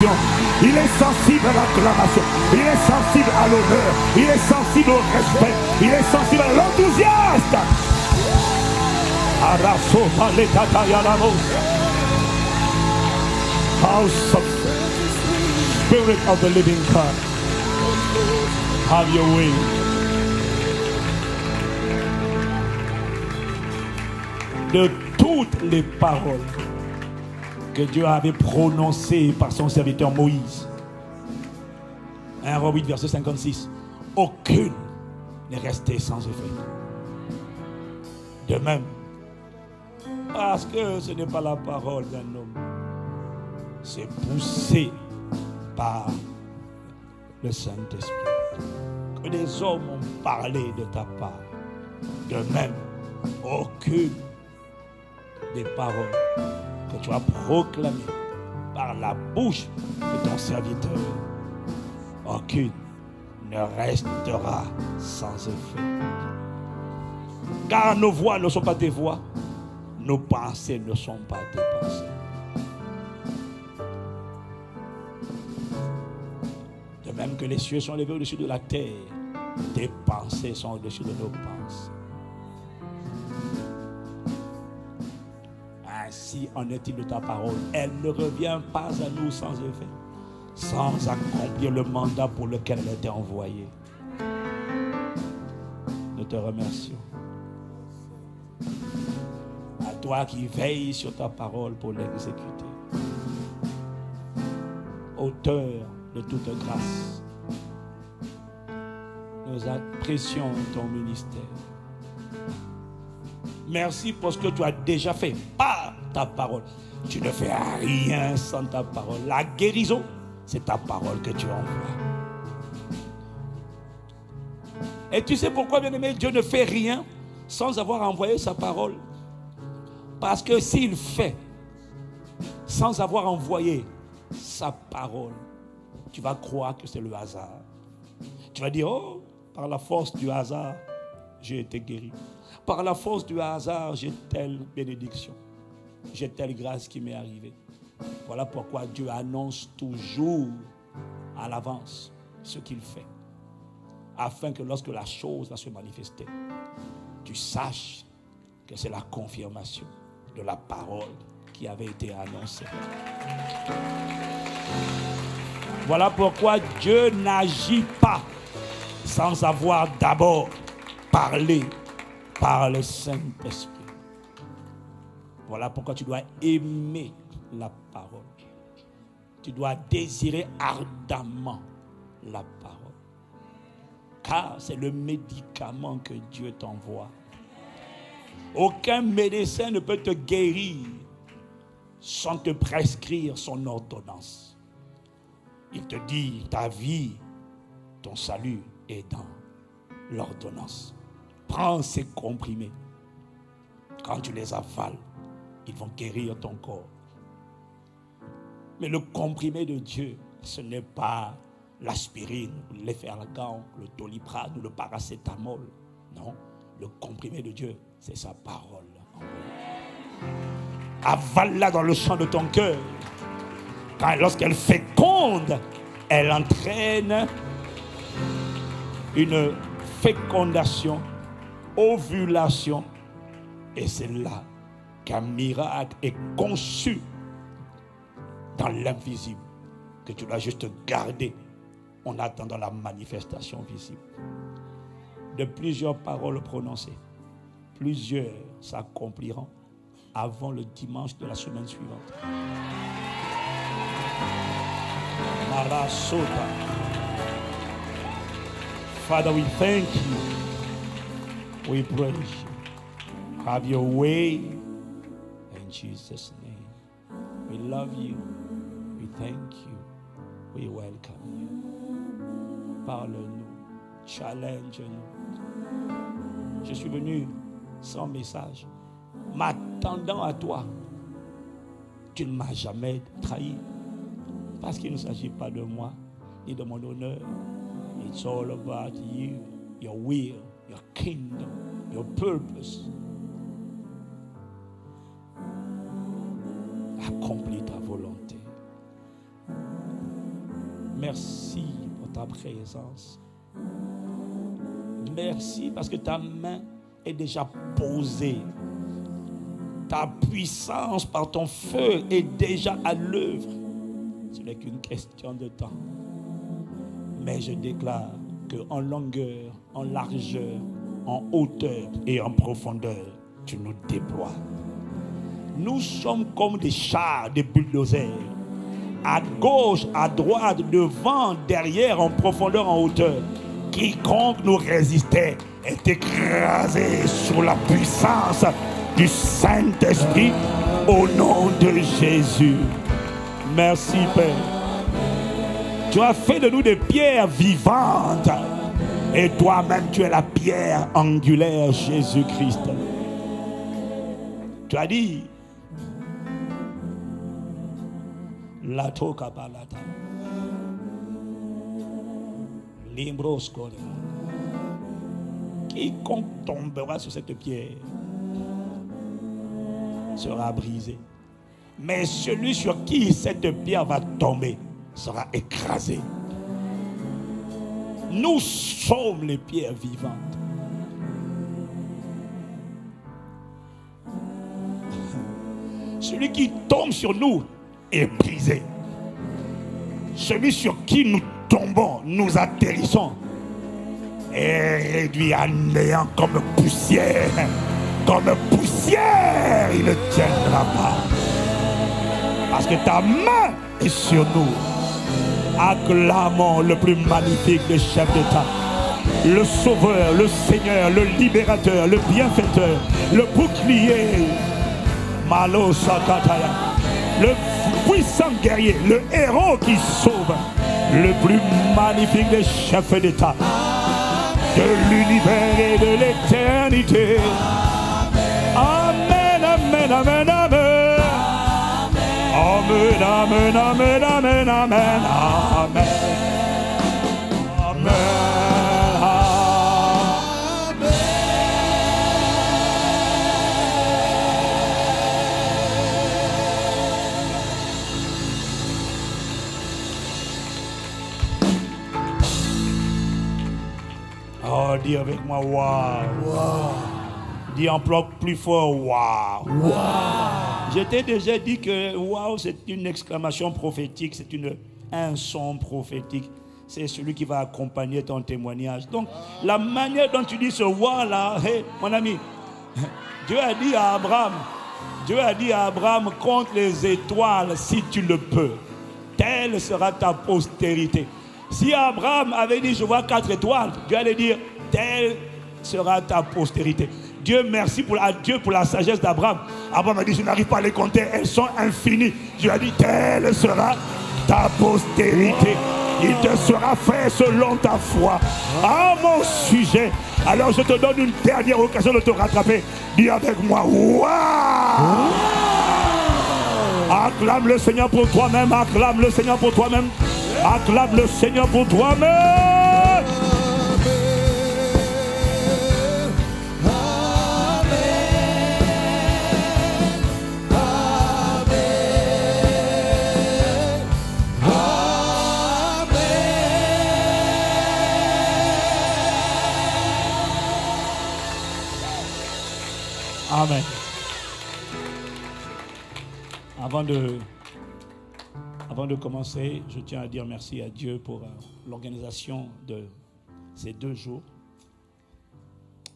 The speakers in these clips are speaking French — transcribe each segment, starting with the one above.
Il est sensible à l'acclamation. Il est sensible à l'honneur. Il est sensible au respect. Il est sensible à l'enthousiasme. House of Spirit of the living God, have your way. De toutes les paroles que Dieu avait prononcées par son serviteur Moïse, 1 Roi 8, verset 56, aucune n'est restée sans effet. De même, parce que ce n'est pas la parole d'un homme, c'est poussé par le Saint-Esprit. Que des hommes ont parlé de ta part. De même, aucune des paroles que tu as proclamées par la bouche de ton serviteur, aucune ne restera sans effet. Car nos voix ne sont pas tes voix, nos pensées ne sont pas tes pensées. De même que les cieux sont levés au-dessus de la terre, tes pensées sont au-dessus de nos pensées. Ainsi en est-il de ta parole. Elle ne revient pas à nous sans effet, sans accomplir le mandat pour lequel elle a été envoyée. Nous te remercions. À toi qui veilles sur ta parole pour l'exécuter. Auteur de toute grâce, nous apprécions ton ministère. Merci pour ce que tu as déjà fait par ta parole. Tu ne fais rien sans ta parole. La guérison, c'est ta parole que tu envoies. Et tu sais pourquoi, bien-aimé, Dieu ne fait rien sans avoir envoyé sa parole? Parce que s'il fait sans avoir envoyé sa parole, tu vas croire que c'est le hasard. Tu vas dire, oh, par la force du hasard, j'ai été guéri. Par la force du hasard, j'ai telle bénédiction. J'ai telle grâce qui m'est arrivée. Voilà pourquoi Dieu annonce toujours à l'avance ce qu'il fait. Afin que lorsque la chose va se manifester, tu saches que c'est la confirmation de la parole qui avait été annoncée. Voilà pourquoi Dieu n'agit pas sans avoir d'abord parlé par le Saint-Esprit. Voilà pourquoi tu dois aimer la parole. Tu dois désirer ardemment la parole. Car c'est le médicament que Dieu t'envoie. Aucun médecin ne peut te guérir sans te prescrire son ordonnance. Il te dit, ta vie, ton salut est dans l'ordonnance. Prends ces comprimés. Quand tu les avales, ils vont guérir ton corps. Mais le comprimé de Dieu, ce n'est pas l'aspirine, l'efferalgan, le doliprane ou le paracétamol. Non, le comprimé de Dieu, c'est sa parole. Avale-la dans le champ de ton cœur. Car lorsqu'elle féconde, elle entraîne une fécondation, ovulation. Et c'est là qu'un miracle est conçu dans l'invisible, que tu dois juste garder en attendant la manifestation visible. De plusieurs paroles prononcées, plusieurs s'accompliront avant le dimanche de la semaine suivante. Marasota. Father, we thank you. We praise you. Have your way in Jesus' name. We love you. We thank you. We welcome you. Parle-nous. Challenge-nous. Je suis venu sans message, m'attendant à toi. Tu ne m'as jamais trahi. Parce qu'il ne s'agit pas de moi, ni de mon honneur. It's all about you, your will, your kingdom, your purpose. Accomplis ta volonté. Merci pour ta présence. Merci parce que ta main est déjà posée. Ta puissance par ton feu est déjà à l'œuvre. Ce n'est qu'une question de temps. Mais je déclare qu'en longueur, en largeur, en hauteur et en profondeur, tu nous déploies. Nous sommes comme des chars, des bulldozers. À gauche, à droite, devant, derrière, en profondeur, en hauteur. Quiconque nous résistait est écrasé sous la puissance du Saint-Esprit au nom de Jésus. Merci Père. Tu as fait de nous des pierres vivantes et toi-même tu es la pierre angulaire, Jésus-Christ. Tu as dit la toka balata limbros kore. Quiconque tombera sur cette pierre sera brisé. Mais celui sur qui cette pierre va tomber sera écrasé. Nous sommes les pierres vivantes. Celui qui tombe sur nous est brisé. Celui sur qui nous tombons, nous atterrissons, est réduit à néant comme poussière. Comme poussière, il ne tiendra pas. Parce que ta main est sur nous. Acclamons le plus magnifique des chefs d'État, le Sauveur, le Seigneur, le Libérateur, le Bienfaiteur, le Bouclier, Malo Sakataya, le puissant guerrier, le héros qui sauve, le plus magnifique des chefs d'État, de l'univers et de l'éternité. Amen, amen, amen, amen. Amen, amen, amen, amen, amen, amen. Amen, amen. Oh, dis avec moi, waouh. Wow. Dis en bloc plus fort, waouh. Wow. Je t'ai déjà dit que waouh, c'est une exclamation prophétique, c'est un son prophétique. C'est celui qui va accompagner ton témoignage. Donc, la manière dont tu dis ce waouh là, hey, mon ami, Dieu a dit à Abraham, compte les étoiles si tu le peux. Telle sera ta postérité. Si Abraham avait dit je vois 4 étoiles, Dieu allait dire telle sera ta postérité. Dieu merci à Dieu pour la sagesse d'Abraham. Abraham a dit je n'arrive pas à les compter, elles sont infinies. Dieu a dit telle sera ta postérité. Il te sera fait selon ta foi. À mon sujet. Alors je te donne une dernière occasion de te rattraper. Dis avec moi waouh. Acclame le Seigneur pour toi-même. Acclame le Seigneur pour toi-même. Acclame le Seigneur pour toi-même. Amen. Avant de commencer, je tiens à dire merci à Dieu pour l'organisation de ces 2 jours.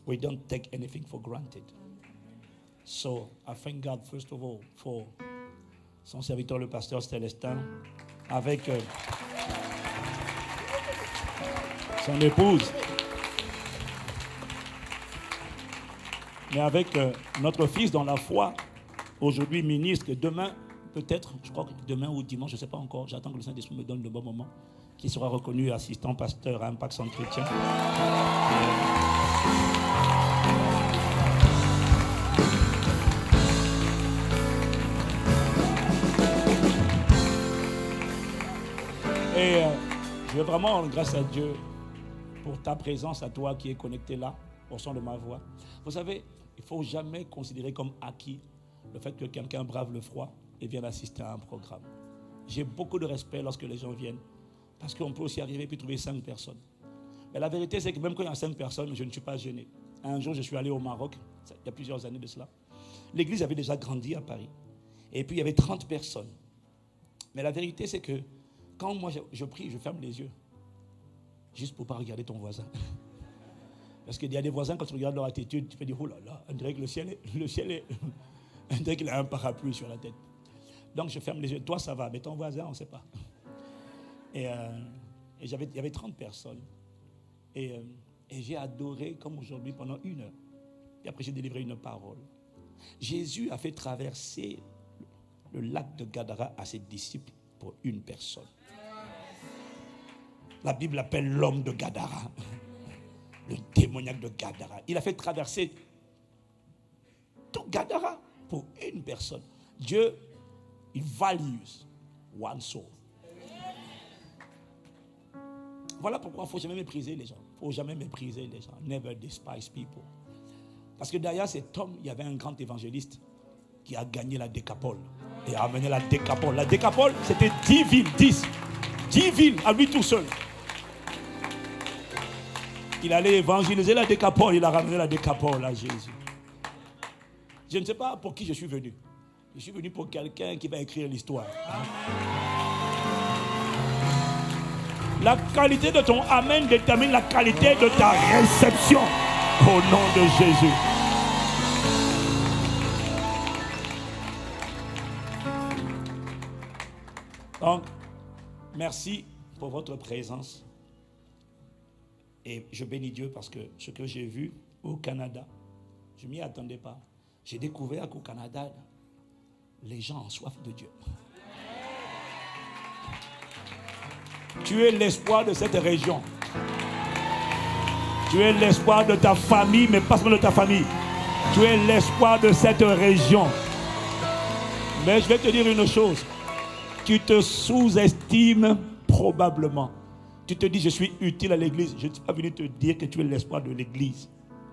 We don't take anything for granted. So, I thank God first of all for son serviteur le pasteur Célestin avec son épouse. Mais avec notre fils dans la foi, aujourd'hui ministre, que demain, peut-être, je crois que demain ou dimanche, je ne sais pas encore, j'attends que le Saint-Esprit me donne le bon moment, qui sera reconnu assistant pasteur à Impact Centre Chrétien. Et je veux vraiment rendre grâce à Dieu pour ta présence, à toi qui es connecté là, au son de ma voix. Vous savez, il ne faut jamais considérer comme acquis le fait que quelqu'un brave le froid et vienne assister à un programme. J'ai beaucoup de respect lorsque les gens viennent Parce qu'on peut aussi arriver et trouver 5 personnes. Mais la vérité, c'est que même quand il y a 5 personnes, je ne suis pas gêné. Un jour, je suis allé au Maroc, il y a plusieurs années de cela. L'église avait déjà grandi à Paris. Et puis, il y avait 30 personnes. Mais la vérité, c'est que quand moi, je prie, je ferme les yeux. Juste pour ne pas regarder ton voisin. Parce qu'il y a des voisins, quand tu regardes leur attitude, tu peux dire, oh là là, on dirait que le ciel est on dirait qu'il a un parapluie sur la tête. Donc, je ferme les yeux. Toi, ça va, mais ton voisin, on ne sait pas. Et il y avait 30 personnes. Et j'ai adoré, comme aujourd'hui, pendant 1 heure. Et après, j'ai délivré une parole. Jésus a fait traverser le lac de Gadara à ses disciples pour 1 personne. La Bible l'appelle l'homme de Gadara. Le démoniaque de Gadara. Il a fait traverser tout Gadara pour 1 personne. Dieu, il values one soul. Voilà pourquoi il ne faut jamais mépriser les gens. Il ne faut jamais mépriser les gens. Never despise people. Parce que derrière cet homme, il y avait un grand évangéliste qui a gagné la Décapole. Et a amené la Décapole. La Décapole, c'était 10 villes. 10 villes à lui tout seul. Il allait évangéliser la Décapole. Il a ramené la Décapole à Jésus. Je ne sais pas pour qui je suis venu. Je suis venu pour quelqu'un qui va écrire l'histoire. La qualité de ton amen détermine la qualité de ta réception. Au nom de Jésus. Donc, merci pour votre présence. Et je bénis Dieu parce que ce que j'ai vu au Canada, je ne m'y attendais pas. J'ai découvert qu'au Canada, les gens ont soif de Dieu. Tu es l'espoir de cette région. Tu es l'espoir de ta famille, mais pas seulement de ta famille. Tu es l'espoir de cette région. Mais je vais te dire une chose. Tu te sous-estimes probablement. Tu te dis, je suis utile à l'église. Je ne suis pas venu te dire que tu es l'espoir de l'église.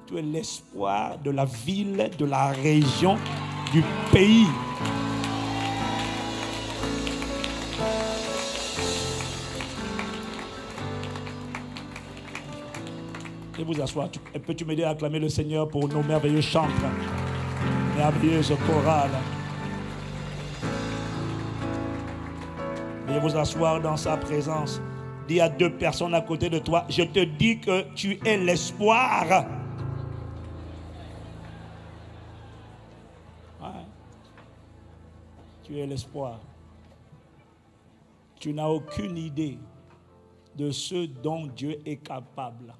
Tu es l'espoir de la ville, de la région, du pays. Et vous asseoir. Peux-tu m'aider à acclamer le Seigneur pour nos merveilleux chantres, merveilleuses chorales? Veuillez vous asseoir dans sa présence. Dis à 2 personnes à côté de toi, je te dis que tu es l'espoir. Ouais. Tu es l'espoir. Tu n'as aucune idée de ce dont Dieu est capable.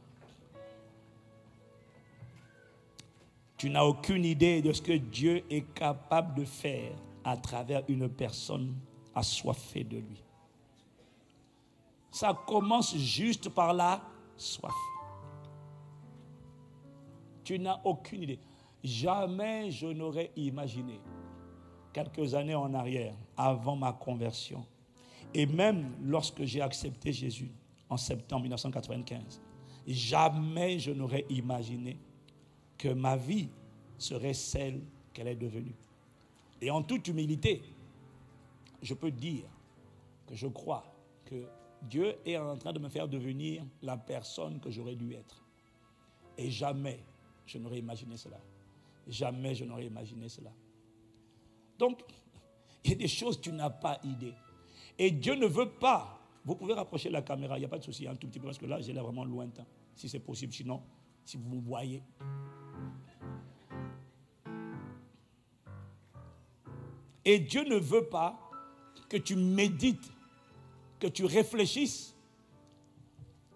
Tu n'as aucune idée de ce que Dieu est capable de faire à travers une personne assoiffée de lui. Ça commence juste par la soif. Tu n'as aucune idée. Jamais je n'aurais imaginé, quelques années en arrière, avant ma conversion, et même lorsque j'ai accepté Jésus en septembre 1995, jamais je n'aurais imaginé que ma vie serait celle qu'elle est devenue. Et en toute humilité, je peux dire que je crois que Dieu est en train de me faire devenir la personne que j'aurais dû être. Et jamais je n'aurais imaginé cela. Jamais je n'aurais imaginé cela. Donc, il y a des choses que tu n'as pas idée. Et Dieu ne veut pas. Vous pouvez rapprocher la caméra, il n'y a pas de souci, un tout petit peu, parce que là, j'ai l'air vraiment lointain. Si c'est possible, sinon, si vous me voyez. Et Dieu ne veut pas que tu médites, que tu réfléchisses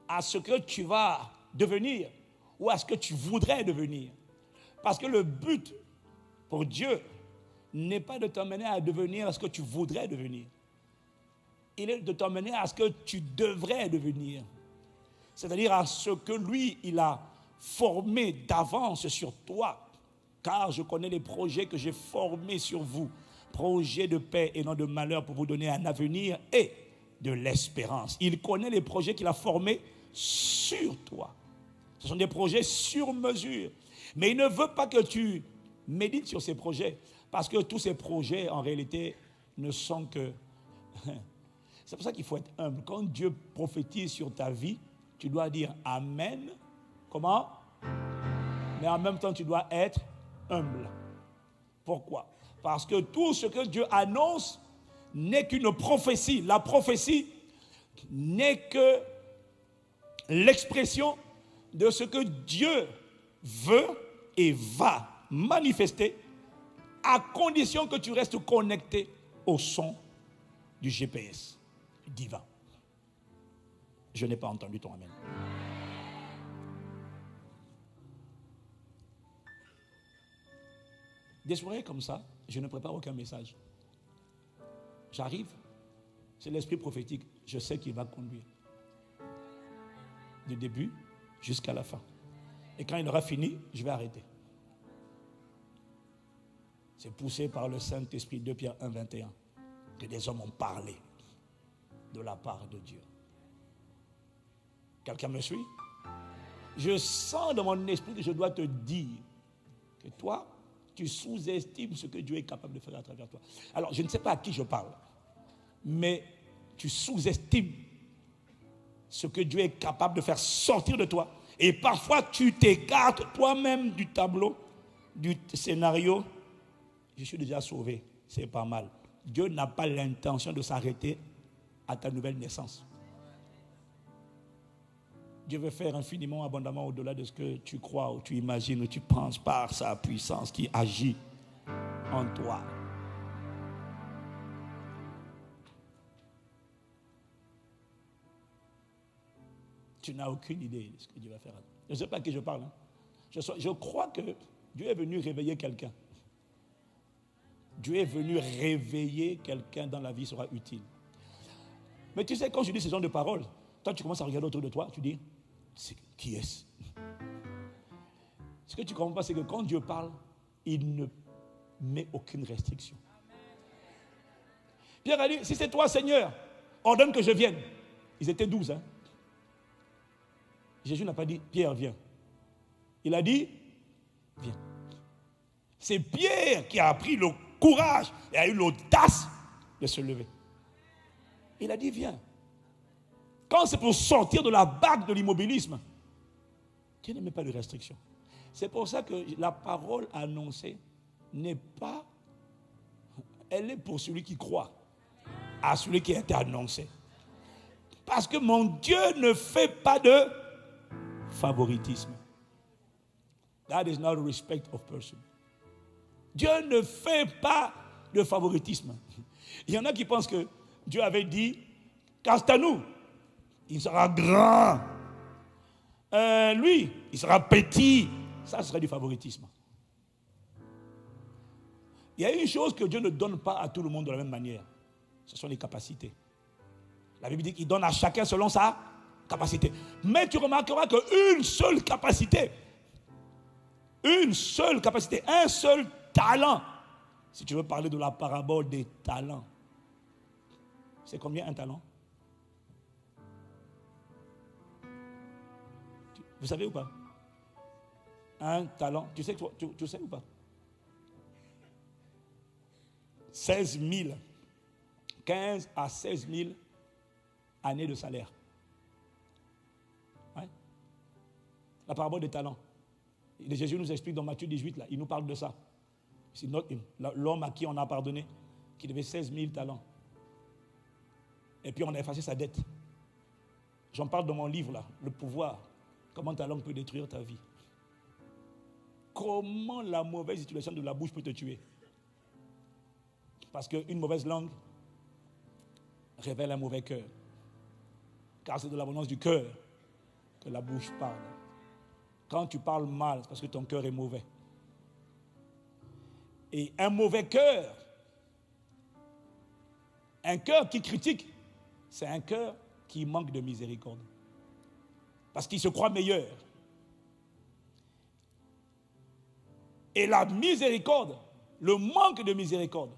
à ce que tu vas devenir ou à ce que tu voudrais devenir. Parce que le but pour Dieu n'est pas de t'emmener à devenir ce que tu voudrais devenir. Il est de t'emmener à ce que tu devrais devenir. C'est-à-dire à ce que lui, il a formé d'avance sur toi. Car je connais les projets que j'ai formés sur vous. Projets de paix et non de malheur pour vous donner un avenir et de l'espérance. Il connaît les projets qu'il a formés sur toi. Ce sont des projets sur mesure. Mais il ne veut pas que tu médites sur ces projets. Parce que tous ces projets, en réalité, ne sont que C'est pour ça qu'il faut être humble. Quand Dieu prophétise sur ta vie, tu dois dire Amen. Comment? Mais en même temps, tu dois être humble. Pourquoi? Parce que tout ce que Dieu annonce n'est qu'une prophétie. La prophétie n'est que l'expression de ce que Dieu veut et va manifester à condition que tu restes connecté au son du GPS divin. Je n'ai pas entendu ton amen. Des soirées comme ça, je ne prépare aucun message. J'arrive, c'est l'esprit prophétique. Je sais qu'il va conduire. Du début jusqu'à la fin. Et quand il aura fini, je vais arrêter. C'est poussé par le Saint-Esprit, 2 Pierre 1, 21, que des hommes ont parlé de la part de Dieu. Quelqu'un me suit? Je sens dans mon esprit que je dois te dire que toi, tu sous-estimes ce que Dieu est capable de faire à travers toi. Alors, je ne sais pas à qui je parle, mais tu sous-estimes ce que Dieu est capable de faire sortir de toi. Et parfois, tu t'écartes toi-même du tableau, du scénario. Je suis déjà sauvé, c'est pas mal. Dieu n'a pas l'intention de s'arrêter à ta nouvelle naissance. Dieu veut faire infiniment, abondamment au-delà de ce que tu crois ou tu imagines ou tu penses par sa puissance qui agit en toi. Tu n'as aucune idée de ce que Dieu va faire. Je ne sais pas à qui je parle. Je crois que Dieu est venu réveiller quelqu'un. Dieu est venu réveiller quelqu'un dans la vie sera utile. Mais tu sais, quand je dis ce genre de paroles, toi tu commences à regarder autour de toi, tu dis, qui est-ce? Ce que tu ne comprends pas, c'est que quand Dieu parle, il ne met aucune restriction. Pierre a dit, si c'est toi Seigneur, ordonne que je vienne. Ils étaient 12, hein. Jésus n'a pas dit, Pierre, viens. Il a dit, viens. C'est Pierre qui a pris le courage et a eu l'audace de se lever. Il a dit, viens. Quand c'est pour sortir de la bague de l'immobilisme, Dieu ne met pas de restriction. C'est pour ça que la parole annoncée n'est pas, elle est pour celui qui croit, à celui qui a été annoncé. Parce que mon Dieu ne fait pas de favoritisme. That is not respect of person. Dieu ne fait pas de favoritisme. Il y en a qui pensent que Dieu avait dit, Castanou, il sera grand. Lui, il sera petit. Ça serait du favoritisme. Il y a une chose que Dieu ne donne pas à tout le monde de la même manière. Ce sont les capacités. La Bible dit qu'il donne à chacun selon sa capacité. Mais tu remarqueras qu'une seule capacité, un seul talent, si tu veux parler de la parabole des talents, c'est combien un talent? Vous savez ou pas? Un talent, tu sais ou pas? 16 000, 15 à 16 000 années de salaire. Ouais. La parabole des talents. Jésus nous explique dans Matthieu 18, là, il nous parle de ça. C'est l'homme à qui on a pardonné, qui devait 16 000 talents. Et puis on a effacé sa dette. J'en parle dans mon livre, là, Le pouvoir. Comment ta langue peut détruire ta vie. Comment la mauvaise utilisation de la bouche peut te tuer. Parce qu'une mauvaise langue révèle un mauvais cœur. Car c'est de l'abondance du cœur que la bouche parle. Quand tu parles mal, c'est parce que ton cœur est mauvais. Et un mauvais cœur, un cœur qui critique, c'est un cœur qui manque de miséricorde. Parce qu'il se croit meilleur. Et la miséricorde, le manque de miséricorde,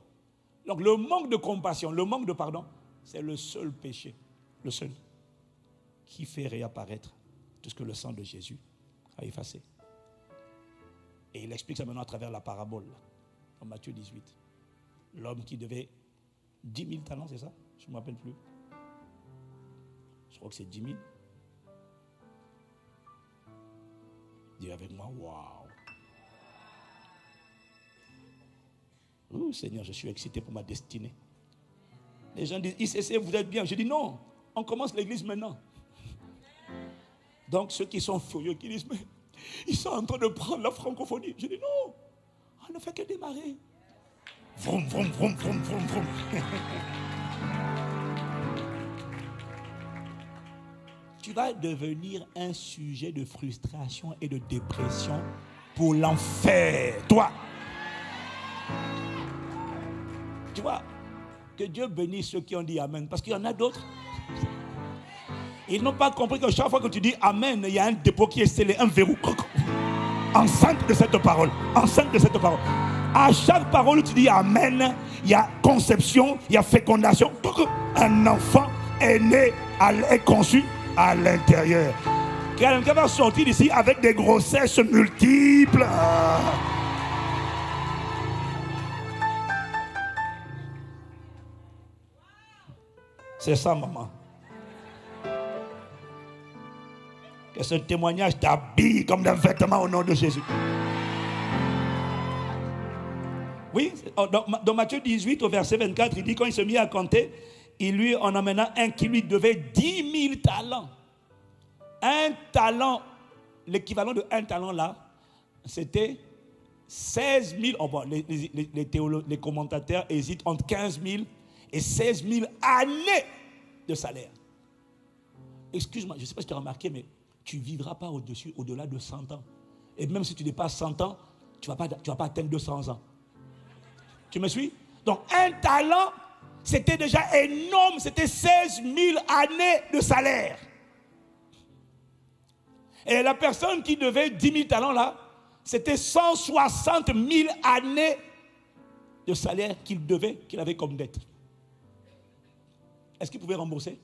donc le manque de compassion, le manque de pardon, c'est le seul péché, le seul, qui fait réapparaître tout ce que le sang de Jésus a effacé. Et il explique ça maintenant à travers la parabole, en Matthieu 18. L'homme qui devait 10 000 talents, c'est ça? Je ne me rappelle plus. crois que c'est 10 000. Dis avec moi, waouh. Oh Seigneur, je suis excité pour ma destinée. Les gens disent, ICC, vous êtes bien. Je dis non, on commence l'église maintenant. Donc ceux qui sont furieux, qui disent, mais ils sont en train de prendre la francophonie. Je dis non, on ne fait que démarrer. Vroom, vroom, vroom, vroom, vroom, vroom. Tu vas devenir un sujet de frustration et de dépression pour l'enfer. Toi. Tu vois, que Dieu bénisse ceux qui ont dit Amen. Parce qu'il y en a d'autres. Ils n'ont pas compris que chaque fois que tu dis Amen, il y a un dépôt qui est scellé, un verrou. Enceinte de cette parole. Enceinte de cette parole. À chaque parole où tu dis Amen, il y a conception, il y a fécondation. Un enfant est né, est conçu à l'intérieur. Quelqu'un va sortir d'ici avec des grossesses multiples. C'est ça, maman. Que ce témoignage t'habille comme d'un vêtement au nom de Jésus. Oui, dans Matthieu 18, au verset 24, il dit quand il se mit à compter, il lui en amena un qui lui devait 10 000 talents. Un talent, l'équivalent de un talent là, c'était 16 000. Oh bon, les commentateurs hésitent entre 15 000 et 16 000 années de salaire. Excuse-moi, je ne sais pas si tu as remarqué, mais tu ne vivras pas au-delà de 100 ans. Et même si tu dépasses 100 ans, tu ne vas pas atteindre 200 ans. Tu me suis? Donc, un talent, c'était déjà énorme. C'était 16 000 années de salaire. Et la personne qui devait 10 000 talents là, c'était 160 000 années de salaire qu'il avait comme dette. Est-ce qu'il pouvait rembourser?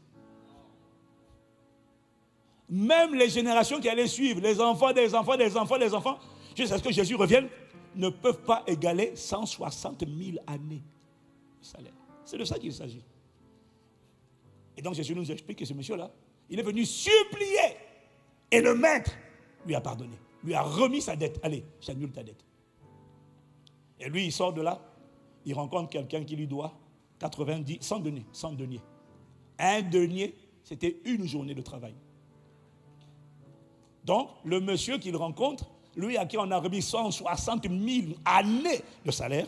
Même les générations qui allaient suivre, les enfants des enfants, des enfants, des enfants, jusqu'à ce que Jésus revienne, ne peuvent pas égaler 160 000 années de salaire. C'est de ça qu'il s'agit. Et donc Jésus nous explique que ce monsieur-là, il est venu supplier. Et le maître lui a pardonné, lui a remis sa dette. Allez, j'annule ta dette. Et lui, il sort de là, il rencontre quelqu'un qui lui doit 100 deniers. Un denier, c'était une journée de travail. Donc, le monsieur qu'il rencontre, lui à qui on a remis 160 000 années de salaire,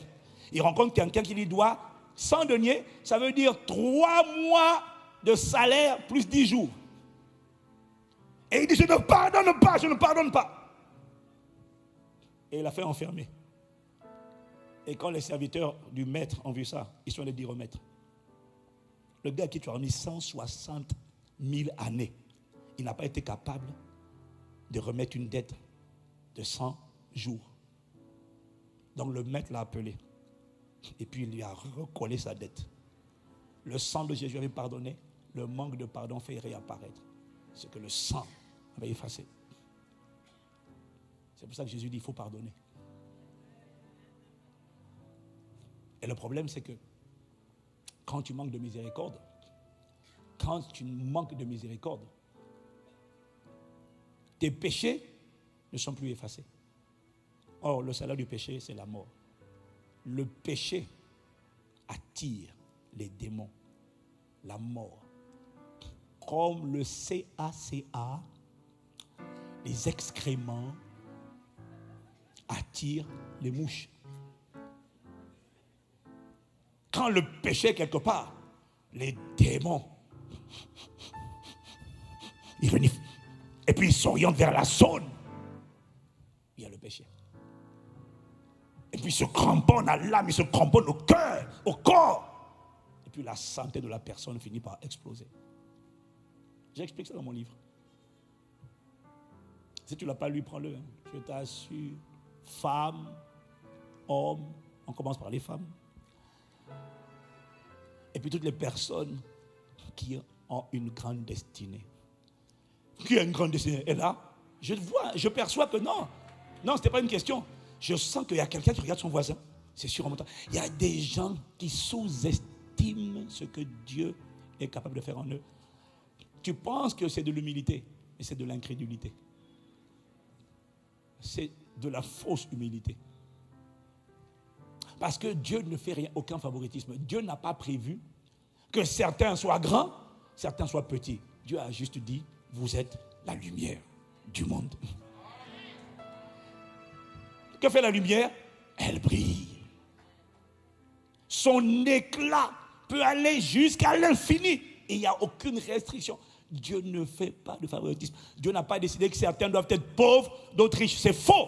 il rencontre quelqu'un qui lui doit 100 deniers, ça veut dire 3 mois de salaire plus 10 jours. Et il dit, je ne pardonne pas, je ne pardonne pas. Et il a fait enfermer. Et quand les serviteurs du maître ont vu ça, ils sont allés dire au maître, le gars à qui tu as remis 160 000 années, il n'a pas été capable de remettre une dette de 100 jours. Donc le maître l'a appelé. Et puis il lui a recollé sa dette. Le sang de Jésus avait pardonné. Le manque de pardon fait réapparaître ce que le sang avait effacé. C'est pour ça que Jésus dit il faut pardonner. Et le problème c'est que quand tu manques de miséricorde, tes péchés ne sont plus effacés. Or, le salaire du péché, c'est la mort. Le péché attire les démons, la mort. Comme le CACA, les excréments attirent les mouches. Quand le péché est quelque part, les démons, ils reniflent. Et puis ils s'orientent vers la zone. Il y a le péché. Et puis ils se cramponnent à l'âme, ils se cramponnent au cœur, au corps. Et puis la santé de la personne finit par exploser. J'explique ça dans mon livre. Si tu ne l'as pas lu, prends-le. Je t'assure. Femmes, hommes, on commence par les femmes. Et puis toutes les personnes qui ont une grande destinée. Qui a une grande destinée? Et là, je perçois que non, ce n'était pas une question. Je sens qu'il y a quelqu'un qui regarde son voisin. C'est sûr en même temps. Il y a des gens qui sous-estiment ce que Dieu est capable de faire en eux. Tu penses que c'est de l'humilité, mais c'est de l'incrédulité. C'est de la fausse humilité. Parce que Dieu ne fait rien, aucun favoritisme. Dieu n'a pas prévu que certains soient grands, certains soient petits. Dieu a juste dit, vous êtes la lumière du monde. Que fait la lumière? Elle brille. Son éclat peut aller jusqu'à l'infini. Et il n'y a aucune restriction. Dieu ne fait pas de favoritisme. Dieu n'a pas décidé que certains doivent être pauvres, d'autres riches. C'est faux.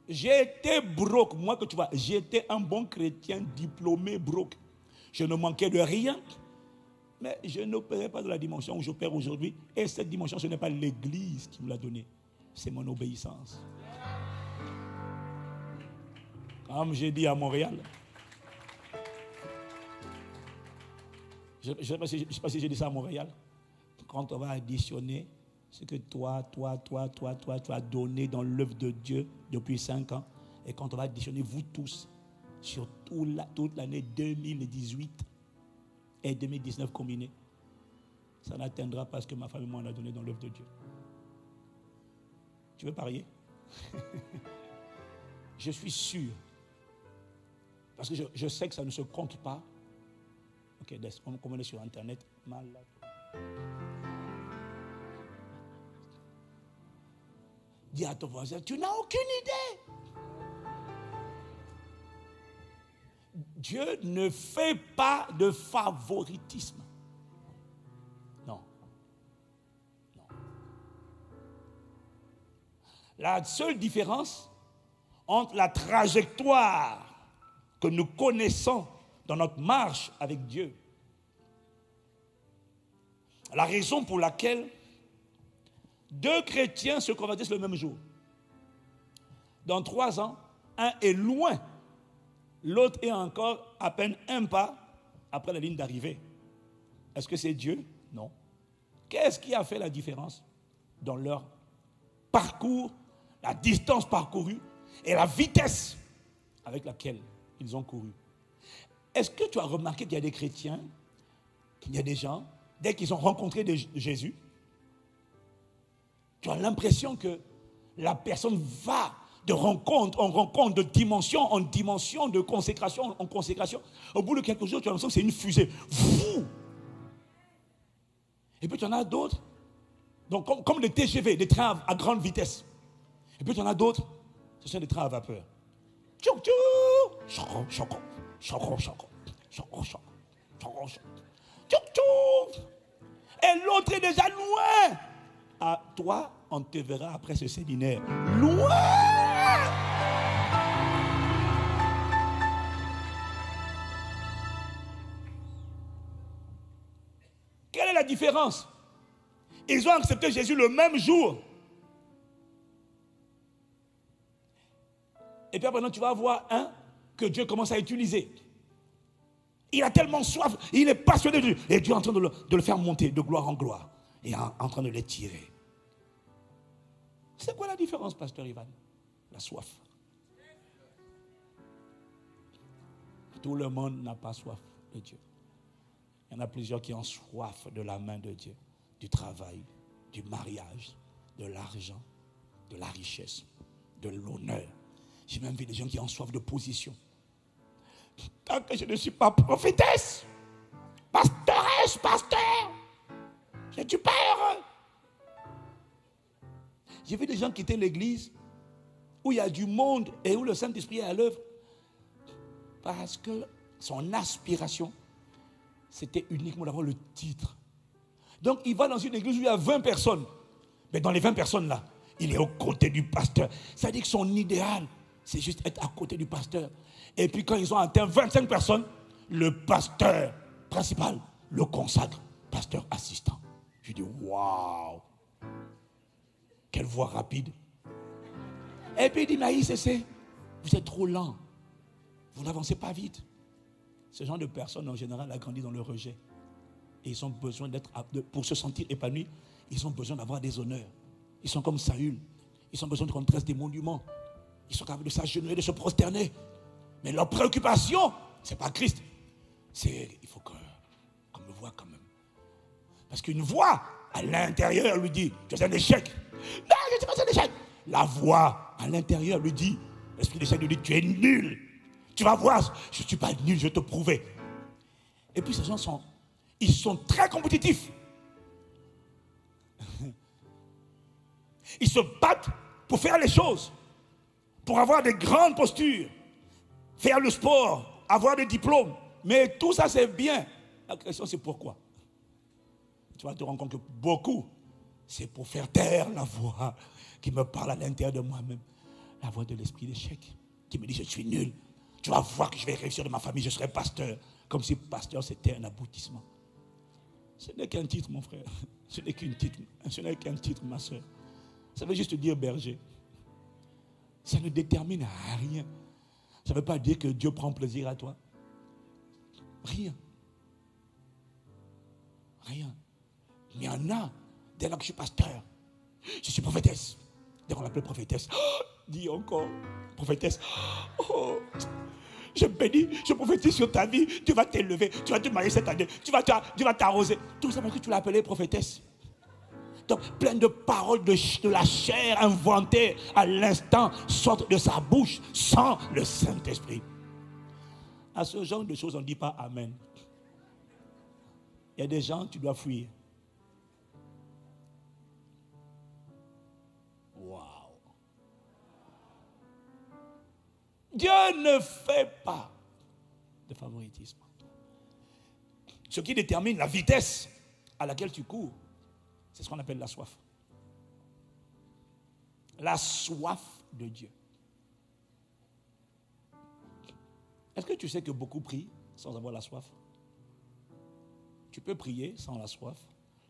J'ai été broke. Moi que tu vois, j'étais un bon chrétien diplômé broke. Je ne manquais de rien. Mais je n'opérais pas de la dimension où j'opère aujourd'hui. Et cette dimension, ce n'est pas l'Église qui me l'a donnée. C'est mon obéissance. Comme j'ai dit à Montréal, je ne sais pas si j'ai dit ça à Montréal, quand on va additionner ce que toi, tu as donné dans l'œuvre de Dieu depuis 5 ans, et quand on va additionner vous tous sur toute l'année 2018 et 2019 combinés, ça n'atteindra pas ce que ma femme et moi on a donné dans l'œuvre de Dieu. Tu veux parier? Je suis sûr. Parce que je sais que ça ne se compte pas. Ok, comme on est sur Internet, malade. Dis à ton voisin, tu n'as aucune idée. Dieu ne fait pas de favoritisme. Non. Non. La seule différence entre la trajectoire que nous connaissons dans notre marche avec Dieu, la raison pour laquelle 2 chrétiens se convertissent le même jour. Dans 3 ans, un est loin, l'autre est encore à peine un pas après la ligne d'arrivée. Est-ce que c'est Dieu? Non. Qu'est-ce qui a fait la différence dans leur parcours, la distance parcourue et la vitesse avec laquelle ils ont couru? Est-ce que tu as remarqué qu'il y a des chrétiens, qu'il y a des gens, dès qu'ils ont rencontré Jésus, tu as l'impression que la personne va de rencontre en rencontre, de dimension en dimension, de consécration en consécration. Au bout de quelques jours, tu as l'impression que c'est une fusée. Et puis tu en as d'autres, donc comme les TGV, des trains à grande vitesse. Et puis tu en as d'autres, ce sont des trains à vapeur. Tchou, tchou, choco, choco, choco, choco, choco, choco, choco, choco, tchou, tchou. Et l'autre est déjà loin. À toi, on te verra après ce séminaire. Loin. Quelle est la différence? Ils ont accepté Jésus le même jour. Et puis après, tu vas voir un que Dieu commence à utiliser. Il a tellement soif, il est passionné de Dieu. Et Dieu est en train de le faire monter de gloire en gloire. Et en train de les tirer. C'est quoi la différence, pasteur Ivan? La soif. Tout le monde n'a pas soif de Dieu. Il y en a plusieurs qui ont soif de la main de Dieu, du travail, du mariage, de l'argent, de la richesse, de l'honneur. J'ai même vu des gens qui ont soif de position. Tant que je ne suis pas prophétesse, pastoresse, pasteur, je ne suis pas heureux. J'ai vu des gens quitter l'église où il y a du monde et où le Saint-Esprit est à l'œuvre parce que son aspiration, c'était uniquement d'avoir le titre. Donc il va dans une église où il y a 20 personnes. Mais dans les 20 personnes là, il est aux côtés du pasteur. Ça veut dire que son idéal, c'est juste être à côté du pasteur. Et puis quand ils ont atteint 25 personnes, le pasteur principal le consacre, pasteur assistant. Je dis, waouh! Quelle voix rapide. Et puis il dit, mais ICC, vous êtes trop lent. Vous n'avancez pas vite. Ce genre de personnes, en général, a grandi dans le rejet. Et ils ont besoin pour se sentir épanouis, ils ont besoin d'avoir des honneurs. Ils sont comme Saül. Ils ont besoin qu'on dresse des monuments. Ils sont capables de s'agenouiller, de se prosterner. Mais leur préoccupation, ce n'est pas Christ. Il faut qu'on me voie quand même. Parce qu'une voix à l'intérieur lui dit, tu es un échec. Non, je ne suis pas un échec. La voix à l'intérieur lui dit, l'esprit d'échec lui dit, tu es nul. Tu vas voir, je ne suis pas nul, je vais te prouver. Et puis ces gens sont très compétitifs. Ils se battent pour faire les choses, pour avoir des grandes postures, faire le sport, avoir des diplômes. Mais tout ça c'est bien. La question c'est pourquoi. Tu vas te rendre compte que beaucoup, c'est pour faire taire la voix qui me parle à l'intérieur de moi-même. La voix de l'esprit d'échec qui me dit je suis nul. Tu vas voir que je vais réussir de ma famille, je serai pasteur. Comme si pasteur c'était un aboutissement. Ce n'est qu'un titre mon frère. Ce n'est qu'un titre ma soeur. Ça veut juste dire berger. Ça ne détermine rien. Ça ne veut pas dire que Dieu prend plaisir à toi. Rien. Rien. Mais il y en a, dès lors que je suis pasteur, je suis prophétesse. Dès qu'on l'appelle prophétesse, dis encore, prophétesse, oh, je bénis, je prophétise sur ta vie, tu vas t'élever, tu vas te marier cette année, tu vas t'arroser. Tout ça parce que tu l'as appelée prophétesse. Donc, plein de paroles de la chair inventées à l'instant sortent de sa bouche sans le Saint-Esprit. À ce genre de choses, on ne dit pas Amen. Il y a des gens, tu dois fuir. Waouh! Dieu ne fait pas de favoritisme. Ce qui détermine la vitesse à laquelle tu cours, c'est ce qu'on appelle la soif. La soif de Dieu. Est-ce que tu sais que beaucoup prient sans avoir la soif? Tu peux prier sans la soif.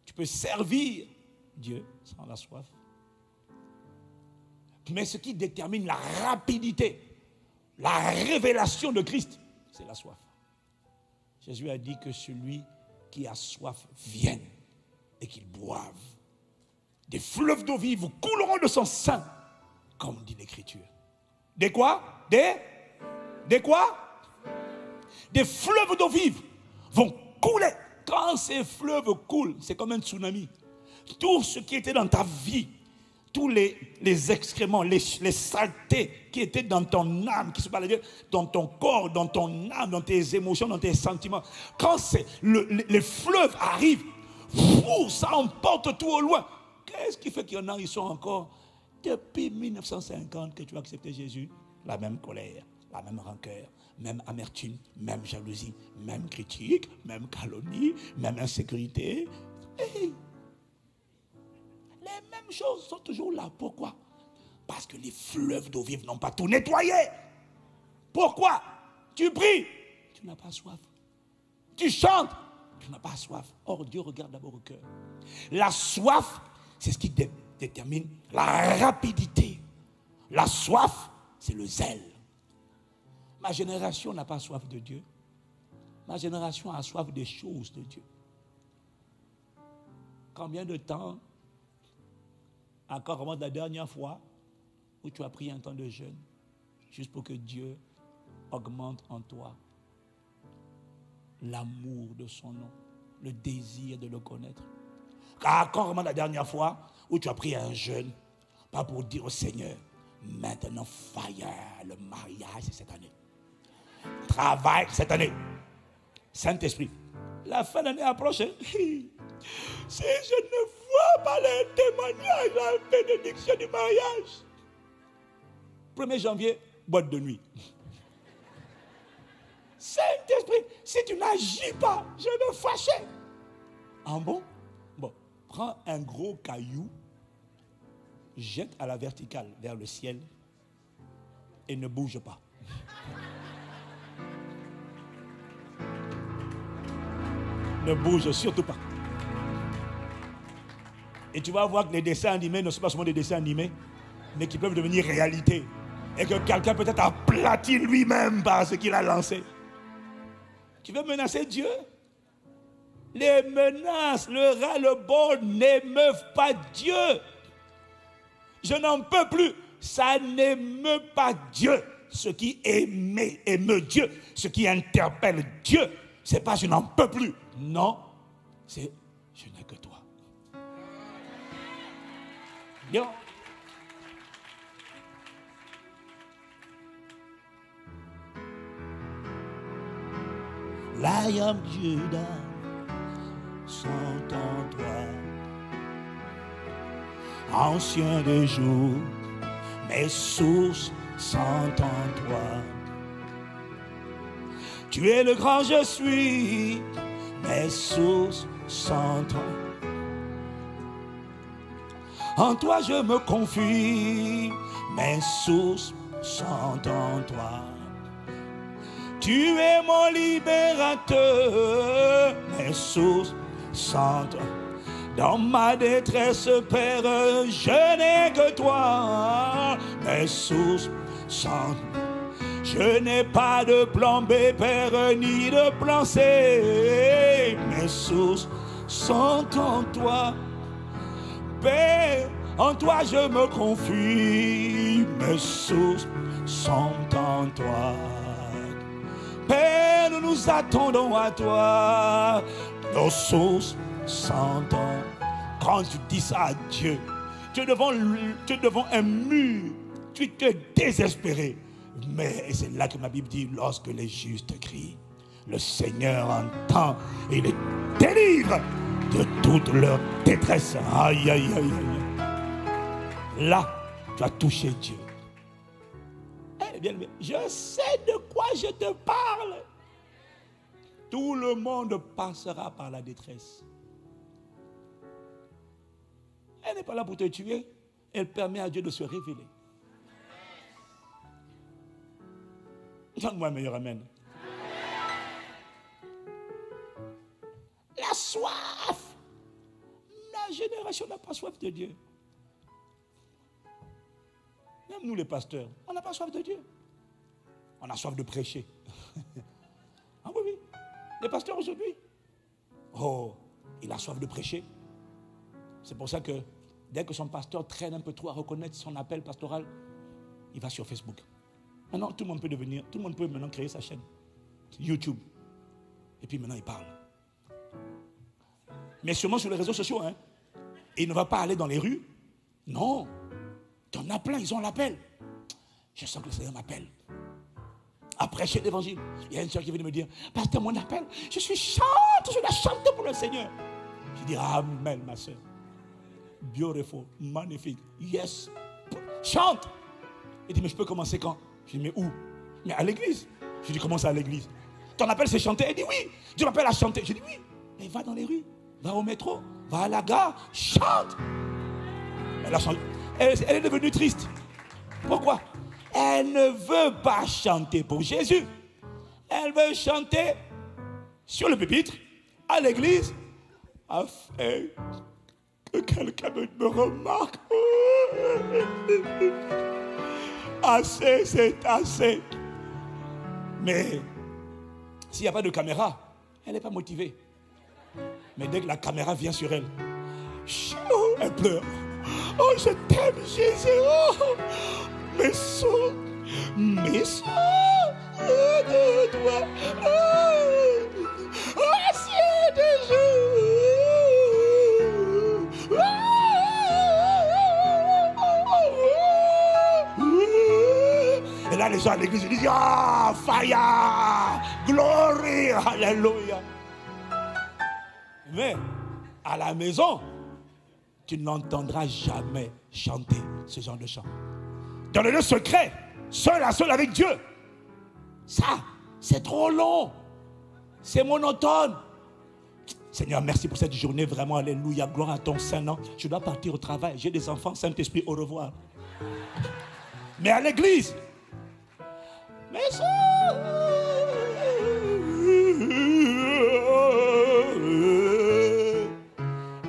Tu peux servir Dieu sans la soif. Mais ce qui détermine la rapidité, la révélation de Christ, c'est la soif. Jésus a dit que celui qui a soif vienne et qu'il boive. Des fleuves d'eau vive couleront de son sein, comme dit l'Écriture. Des quoi? Des quoi? Des fleuves d'eau vive vont couler. Quand ces fleuves coulent, c'est comme un tsunami. Tout ce qui était dans ta vie, tous les excréments, les saletés qui étaient dans ton âme, qui se parlaient dans ton corps, dans ton âme, dans tes émotions, dans tes sentiments. Quand les fleuves arrivent, ça emporte tout au loin. Qu'est-ce qui fait qu'il y en a, ils sont encore, depuis 1950 que tu as accepté Jésus, la même colère, la même rancœur, même amertume, même jalousie, même critique, même calomnie, même insécurité. Hey. Les mêmes choses sont toujours là. Pourquoi? Parce que les fleuves d'eau vive n'ont pas tout nettoyé. Pourquoi? Tu pries, tu n'as pas soif. Tu chantes, tu n'as pas soif. Or, Dieu regarde d'abord au cœur. La soif, c'est ce qui détermine la rapidité. La soif, c'est le zèle. Ma génération n'a pas soif de Dieu. Ma génération a soif des choses de Dieu. Combien de temps, encore comment la dernière fois, où tu as pris un temps de jeûne, juste pour que Dieu augmente en toi l'amour de son nom, le désir de le connaître. Quand comment la dernière fois où tu as pris un jeûne, pas pour dire au Seigneur, maintenant fire, le mariage c'est cette année. Travail cette année. Saint-Esprit. La fin d'année approche. Hein? Si je ne vois pas les témoignages, la bénédiction du mariage. 1er janvier, boîte de nuit. Saint-Esprit, si tu n'agis pas, je vais me fâcher. Ah bon? Bon, prends un gros caillou, jette à la verticale vers le ciel et ne bouge pas. Ne bouge surtout pas. Et tu vas voir que les dessins animés ne sont pas seulement des dessins animés, mais qui peuvent devenir réalité. Et que quelqu'un peut-être aplati lui-même par ce qu'il a lancé. Tu veux menacer Dieu? Les menaces, le ras-le-bol n'émeuvent pas Dieu. Je n'en peux plus. Ça n'émeut pas Dieu. Ce qui émeut Dieu, ce qui interpelle Dieu, c'est pas je n'en peux plus. Non, c'est je n'ai que Bien. Lion of Judah sont en toi. Ancien des jours, mes sources sont en toi. Tu es le grand je suis, mes sources sont en toi. En toi je me confie, mes sources sont en toi. Tu es mon libérateur, mes sources sont en toi. Dans ma détresse, Père, je n'ai que toi, mes sources sont en toi. Je n'ai pas de plan B, Père, ni de plan C. Mes sources sont en toi. Père, en toi je me confie. Mes sources sont en toi. Père, nous nous attendons à toi. Nos sources sont en toi. Quand tu dis ça à Dieu, tu es devant un mur. Tu es désespéré. Mais c'est là que ma Bible dit, lorsque les justes crient, le Seigneur entend et les délivre de toute leur détresse. Aïe, aïe, aïe, aïe. Là, tu as touché Dieu. Eh bien, je sais de quoi je te parle. Tout le monde passera par la détresse. Elle n'est pas là pour te tuer. Elle permet à Dieu de se révéler. Donne-moi un meilleur amen. La soif. La génération n'a pas soif de Dieu. Même nous les pasteurs, on n'a pas soif de Dieu. On a soif de prêcher. Ah oui, oui. Les pasteurs aujourd'hui, oh, il a soif de prêcher. C'est pour ça que dès que son pasteur traîne un peu trop à reconnaître son appel pastoral, il va sur Facebook. Maintenant, tout le monde peut maintenant créer sa chaîne YouTube. Et puis maintenant, il parle. Mais sûrement sur les réseaux sociaux. Hein. Et il ne va pas aller dans les rues. Non. Il y en a plein, ils ont l'appel. Je sens que le Seigneur m'appelle. À prêcher l'évangile. Il y a une soeur qui vient me dire, pasteur, mon appel, je dois chanter pour le Seigneur. Je dis, amen, ma soeur. Beautiful, magnifique. Yes. Chante. Il dit, mais je peux commencer quand? Je dis, mais où? Mais à l'église. Je dis, comment ça à l'église? Ton appel c'est chanter? Il dit, oui. Dieu m'appelle à chanter. Je dis, oui. Mais va dans les rues, va au métro, va à la gare, chante. Elle est devenue triste. Pourquoi? Elle ne veut pas chanter pour Jésus. Elle veut chanter sur le pupitre, à l'église, afin que quelqu'un me remarque. Assez, c'est assez. Mais s'il n'y a pas de caméra, elle n'est pas motivée. Mais dès que la caméra vient sur elle, elle pleure. Oh, je t'aime, Jésus. Oh, mes soeurs de toi. Oh, ciel de jour. Et là, les gens à l'église disent, ah, fire, glory, alléluia. Mais à la maison, tu n'entendras jamais chanter ce genre de chant. Dans le lieu secret, seul à seul avec Dieu. Ça, c'est trop long. C'est monotone. Seigneur, merci pour cette journée. Vraiment, alléluia. Gloire à ton Saint-Nom. Je dois partir au travail. J'ai des enfants. Saint-Esprit, au revoir. Mais à l'église, mais ça...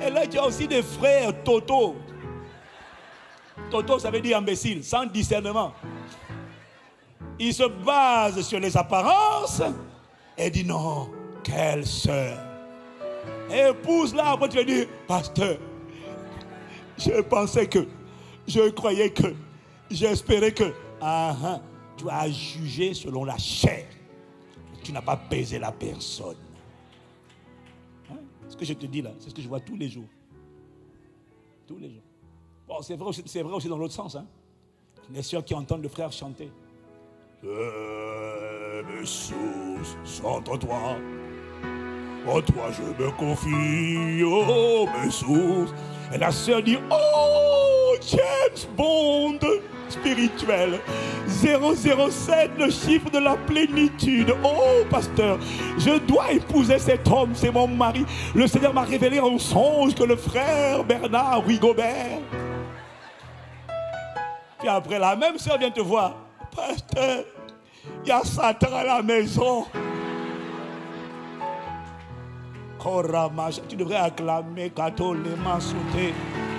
Et là, tu as aussi des frères Toto. Toto, ça veut dire imbécile, sans discernement. Il se base sur les apparences et dit non, quelle sœur. Et pousse là, après tu dis, pasteur, je pensais que, je croyais que, j'espérais que. Tu as jugé selon la chair. Tu n'as pas baisé la personne. Ce que je te dis là, c'est ce que je vois tous les jours. Tous les jours. Bon, c'est vrai aussi dans l'autre sens. Hein. Les sœurs qui entendent le frère chanter. Je me source sans toi. En toi je me confie, oh mes sources. Et la sœur dit, oh James Bond spirituel. 007, le chiffre de la plénitude. Oh pasteur, je dois épouser cet homme, c'est mon mari. Le Seigneur m'a révélé en songe que le frère Bernard Rigobert. Puis après la même sœur vient te voir. Pasteur, il y a Satan à la maison. Tu devrais acclamer Katolema Sote,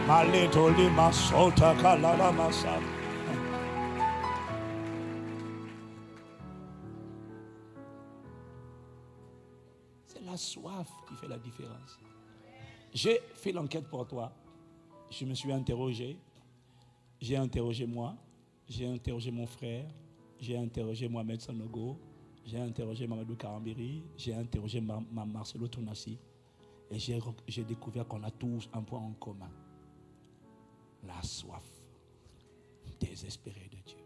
Maletolema Sota Kalala Masa. C'est la soif qui fait la différence. J'ai fait l'enquête pour toi. Je me suis interrogé. J'ai interrogé moi. J'ai interrogé mon frère. J'ai interrogé Mohamed Sanogo. J'ai interrogé Mamadou Karambiri, j'ai interrogé Marcelo Tounassi et j'ai découvert qu'on a tous un point en commun. La soif désespérée de Dieu.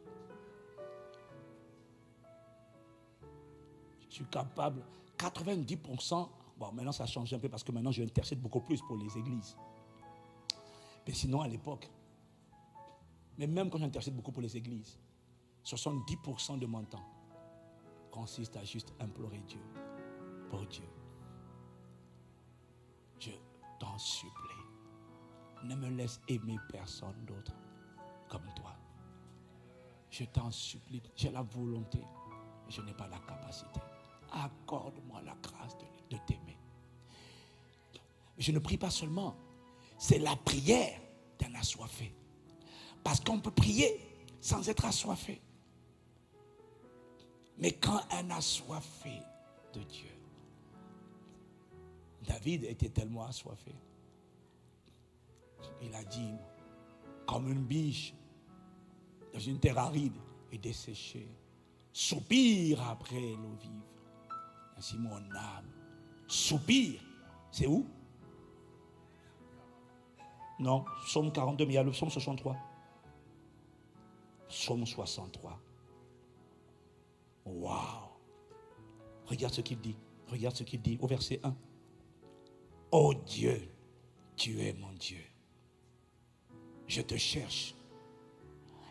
Je suis capable, 90%, bon maintenant ça change un peu parce que maintenant je intercède beaucoup plus pour les églises. Mais sinon à l'époque, mais même quand j'intercède beaucoup pour les églises, 70% de mon temps consiste à juste implorer Dieu pour Dieu. Je t'en supplie, ne me laisse aimer personne d'autre comme toi. Je t'en supplie, j'ai la volonté, mais je n'ai pas la capacité. Accorde-moi la grâce de t'aimer. Je ne prie pas seulement, c'est la prière d'un assoiffé. Parce qu'on peut prier sans être assoiffé. Mais quand un assoiffé de Dieu, David était tellement assoiffé, il a dit, comme une biche dans une terre aride et desséchée, soupire après l'eau vive. Ainsi mon âme soupire. C'est où? Non, Psaume 42, mais il y a le Psaume 63. Psaume 63. Waouh! Regarde ce qu'il dit. Regarde ce qu'il dit au verset 1. Oh Dieu, tu es mon Dieu. Je te cherche.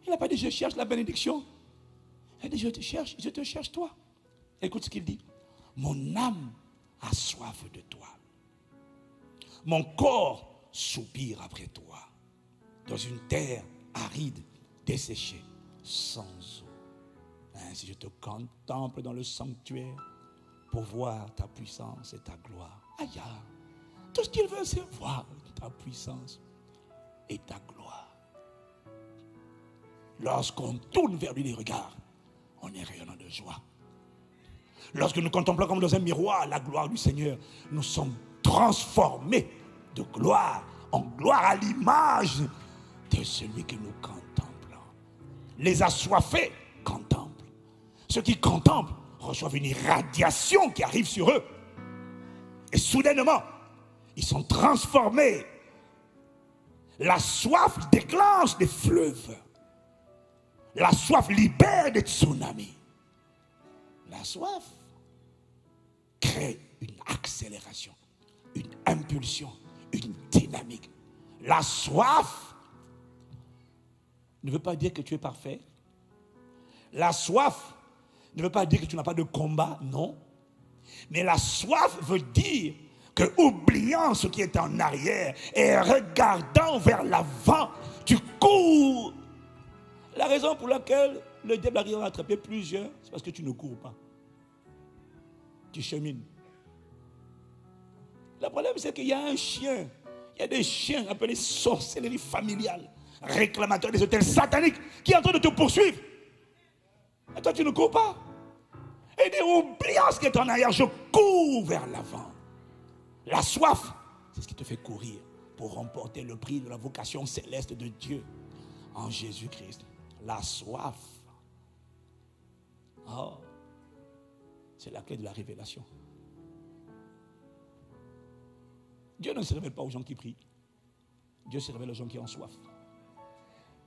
Il n'a pas dit je cherche la bénédiction. Il a dit je te cherche toi. Écoute ce qu'il dit. Mon âme a soif de toi. Mon corps soupire après toi. Dans une terre aride, desséchée, sans eau. Ainsi je te contemple dans le sanctuaire pour voir ta puissance et ta gloire. Aïe, tout ce qu'il veut, c'est voir ta puissance et ta gloire. Lorsqu'on tourne vers lui les regards, on est rayonnant de joie. Lorsque nous contemplons comme dans un miroir la gloire du Seigneur, nous sommes transformés de gloire en gloire à l'image de celui que nous contemplons. Les assoiffés contemplent. Ceux qui contemplent reçoivent une irradiation qui arrive sur eux. Et soudainement, ils sont transformés. La soif déclenche des fleuves. La soif libère des tsunamis. La soif crée une accélération, une impulsion, une dynamique. La soif ne veut pas dire que tu es parfait. La soif ne veut pas dire que tu n'as pas de combat, non. Mais la soif veut dire que, oubliant ce qui est en arrière et regardant vers l'avant, tu cours. La raison pour laquelle le diable arrive à attraper plusieurs, c'est parce que tu ne cours pas. Tu chemines. Le problème, c'est qu'il y a un chien. Il y a des chiens appelés sorcellerie familiale, réclamateurs des hôtels sataniques, qui est en train de te poursuivre. Et toi, tu ne cours pas. Et dis, oubliant ce qui est en arrière, je cours vers l'avant. La soif, c'est ce qui te fait courir pour remporter le prix de la vocation céleste de Dieu en Jésus-Christ. La soif. Oh, c'est la clé de la révélation. Dieu ne se révèle pas aux gens qui prient. Dieu se révèle aux gens qui ont soif.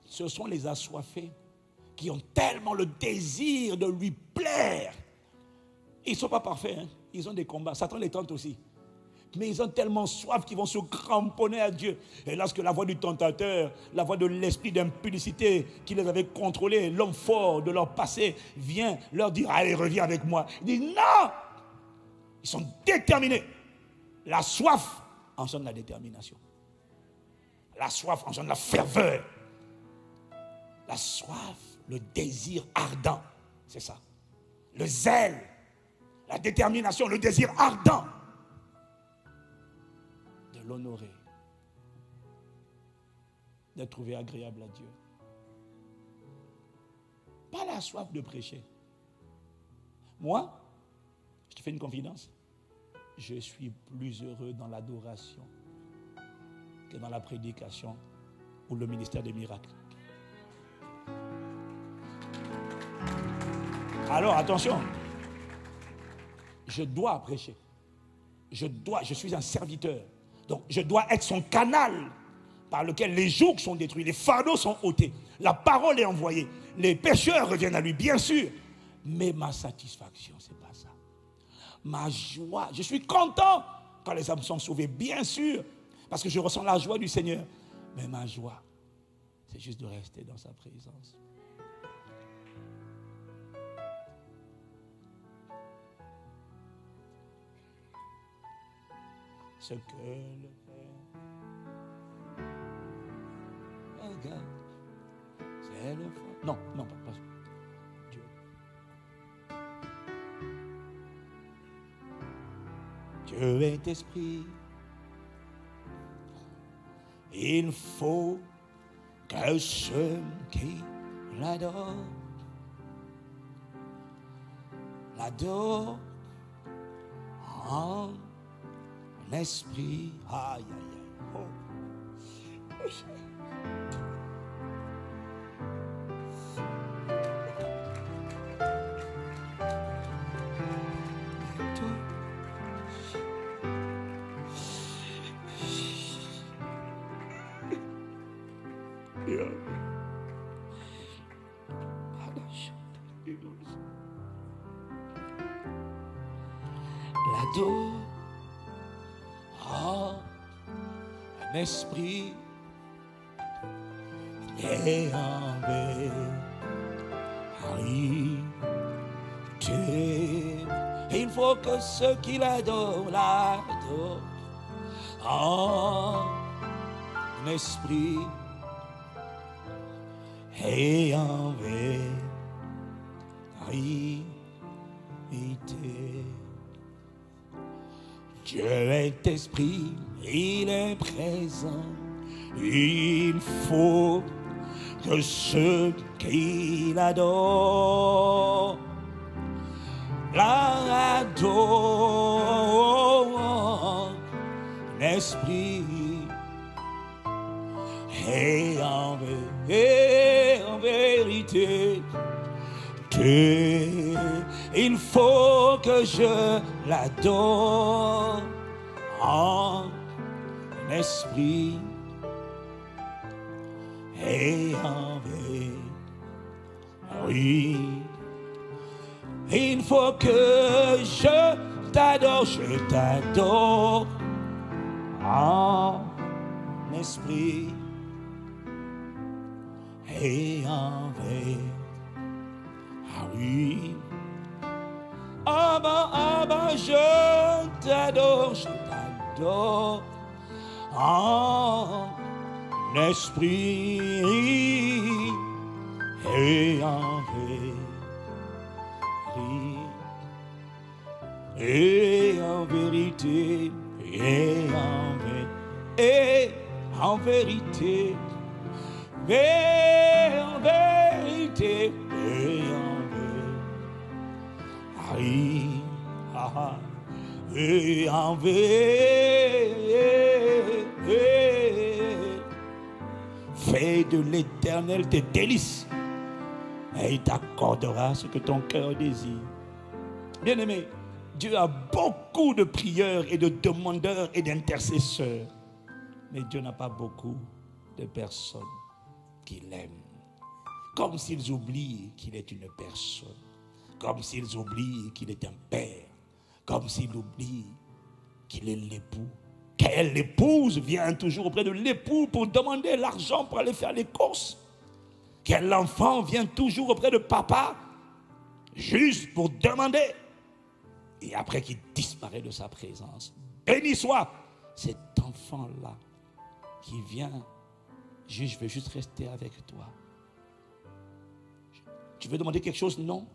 Ce sont les assoiffés qui ont tellement le désir de lui plaire. Ils ne sont pas parfaits, hein? Ils ont des combats. Satan les tente aussi. Mais ils ont tellement soif qu'ils vont se cramponner à Dieu. Et lorsque la voix du tentateur, la voix de l'esprit d'impudicité qui les avait contrôlés, l'homme fort de leur passé, vient leur dire, allez, reviens avec moi. Ils disent, non! Ils sont déterminés. La soif engendre la détermination. La soif engendre la ferveur. La soif, le désir ardent, c'est ça. Le zèle, la détermination, le désir ardent de l'honorer, d'être trouvé agréable à Dieu. Pas la soif de prêcher. Moi, je te fais une confidence, je suis plus heureux dans l'adoration que dans la prédication ou le ministère des miracles. Alors attention, je dois prêcher. Je suis un serviteur. Donc je dois être son canal par lequel les jougs sont détruits, les fardeaux sont ôtés, la parole est envoyée, les pécheurs reviennent à lui, bien sûr. Mais ma satisfaction, c'est pas ça. Ma joie, je suis content quand les âmes sont sauvées, bien sûr, parce que je ressens la joie du Seigneur. Mais ma joie, c'est juste de rester dans sa présence. Ce que le Père regarde, c'est le fond. Non, pas Dieu. Dieu est esprit. Il faut que ceux qui l'adorent en esprit. Aïe, aïe, aïe. Oh. L'ado en esprit et en vérité. Il faut que ceux qui l'adorent en esprit et en vérité. Dieu est esprit, il est présent. Il faut que ceux qui l'adorent l'adorent en esprit et en vérité. Il faut que je l'adore en esprit et en vérité. Il faut que je t'adore en esprit et en vérité. Oui. Abba, je t'adore en esprit et en vérité, et en vérité, et en vérité, et en et en vérité. Fais de l'Éternel tes délices et il t'accordera ce que ton cœur désire. Bien-aimé, Dieu a beaucoup de prieurs et de demandeurs et d'intercesseurs, mais Dieu n'a pas beaucoup de personnes qu'il aime. Comme s'ils oublient qu'il est une personne. Comme s'ils oublient qu'il est un père. Comme s'ils oublient qu'il est l'époux. Quelle épouse vient toujours auprès de l'époux pour demander l'argent pour aller faire les courses? Quel enfant vient toujours auprès de papa juste pour demander? Et après qu'il disparaît de sa présence, béni soit cet enfant-là qui vient, je veux juste rester avec toi. Tu veux demander quelque chose? Non.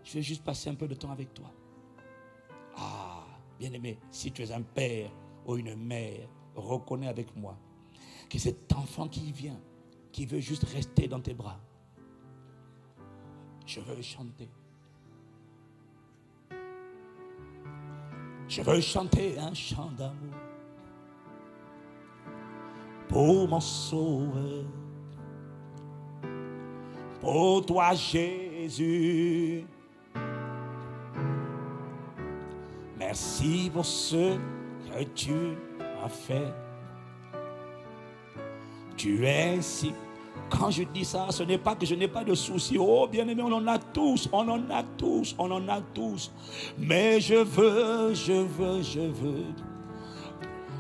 Je veux juste passer un peu de temps avec toi. Ah, bien-aimé, si tu es un père ou une mère, reconnais avec moi que cet enfant qui vient, qui veut juste rester dans tes bras, je veux chanter. Je veux chanter un chant d'amour pour mon sauveur, pour toi Jésus. Merci pour ce que tu as fait. Tu es si... Quand je dis ça, ce n'est pas que je n'ai pas de soucis. Oh, bien-aimé, on en a tous, on en a tous, on en a tous. Mais je veux.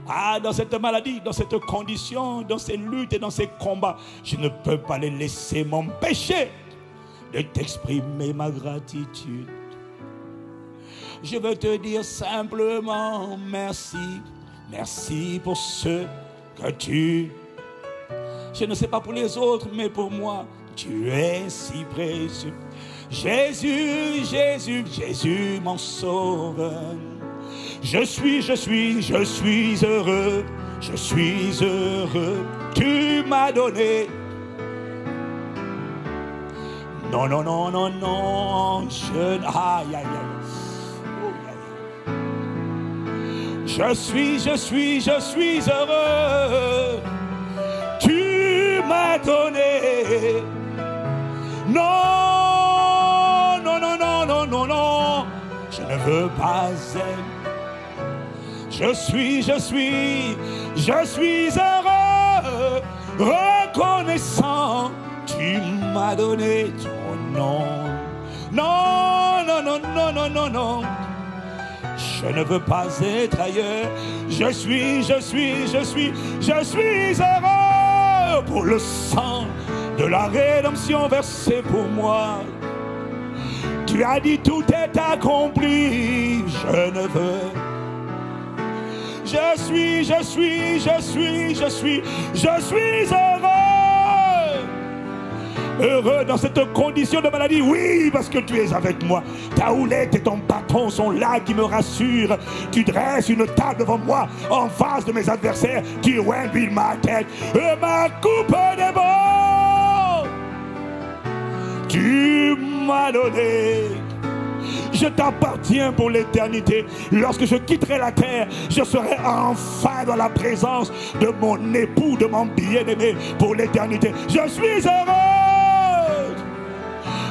Ah, dans cette maladie, dans cette condition, dans ces luttes et dans ces combats, je ne peux pas les laisser m'empêcher de t'exprimer ma gratitude. Je veux te dire simplement merci. Merci pour ce que tu... Je ne sais pas pour les autres, mais pour moi, tu es si précieux. Jésus, Jésus, Jésus, mon sauveur. Je suis heureux. Je suis heureux. Tu m'as donné. Non, non, non, non, non. Aïe, aïe, aïe. Je suis heureux. Tu m'as donné. Non, non, non, non, non, non, non. Je ne veux pas être. Je suis heureux, reconnaissant. Tu m'as donné ton nom. Non, non, non, non, non, non, non. Je ne veux pas être ailleurs. Je suis heureux pour le sang de la rédemption versé pour moi. Tu as dit tout est accompli. Je ne veux. Je suis heureux. Heureux dans cette condition de maladie. Oui, parce que tu es avec moi. Ta houlette et ton bâton sont là qui me rassurent. Tu dresses une table devant moi en face de mes adversaires. Tu oins ma tête et ma coupe des bords. Tu m'as donné. Je t'appartiens pour l'éternité. Lorsque je quitterai la terre, je serai enfin dans la présence de mon époux, de mon bien-aimé pour l'éternité. Je suis heureux.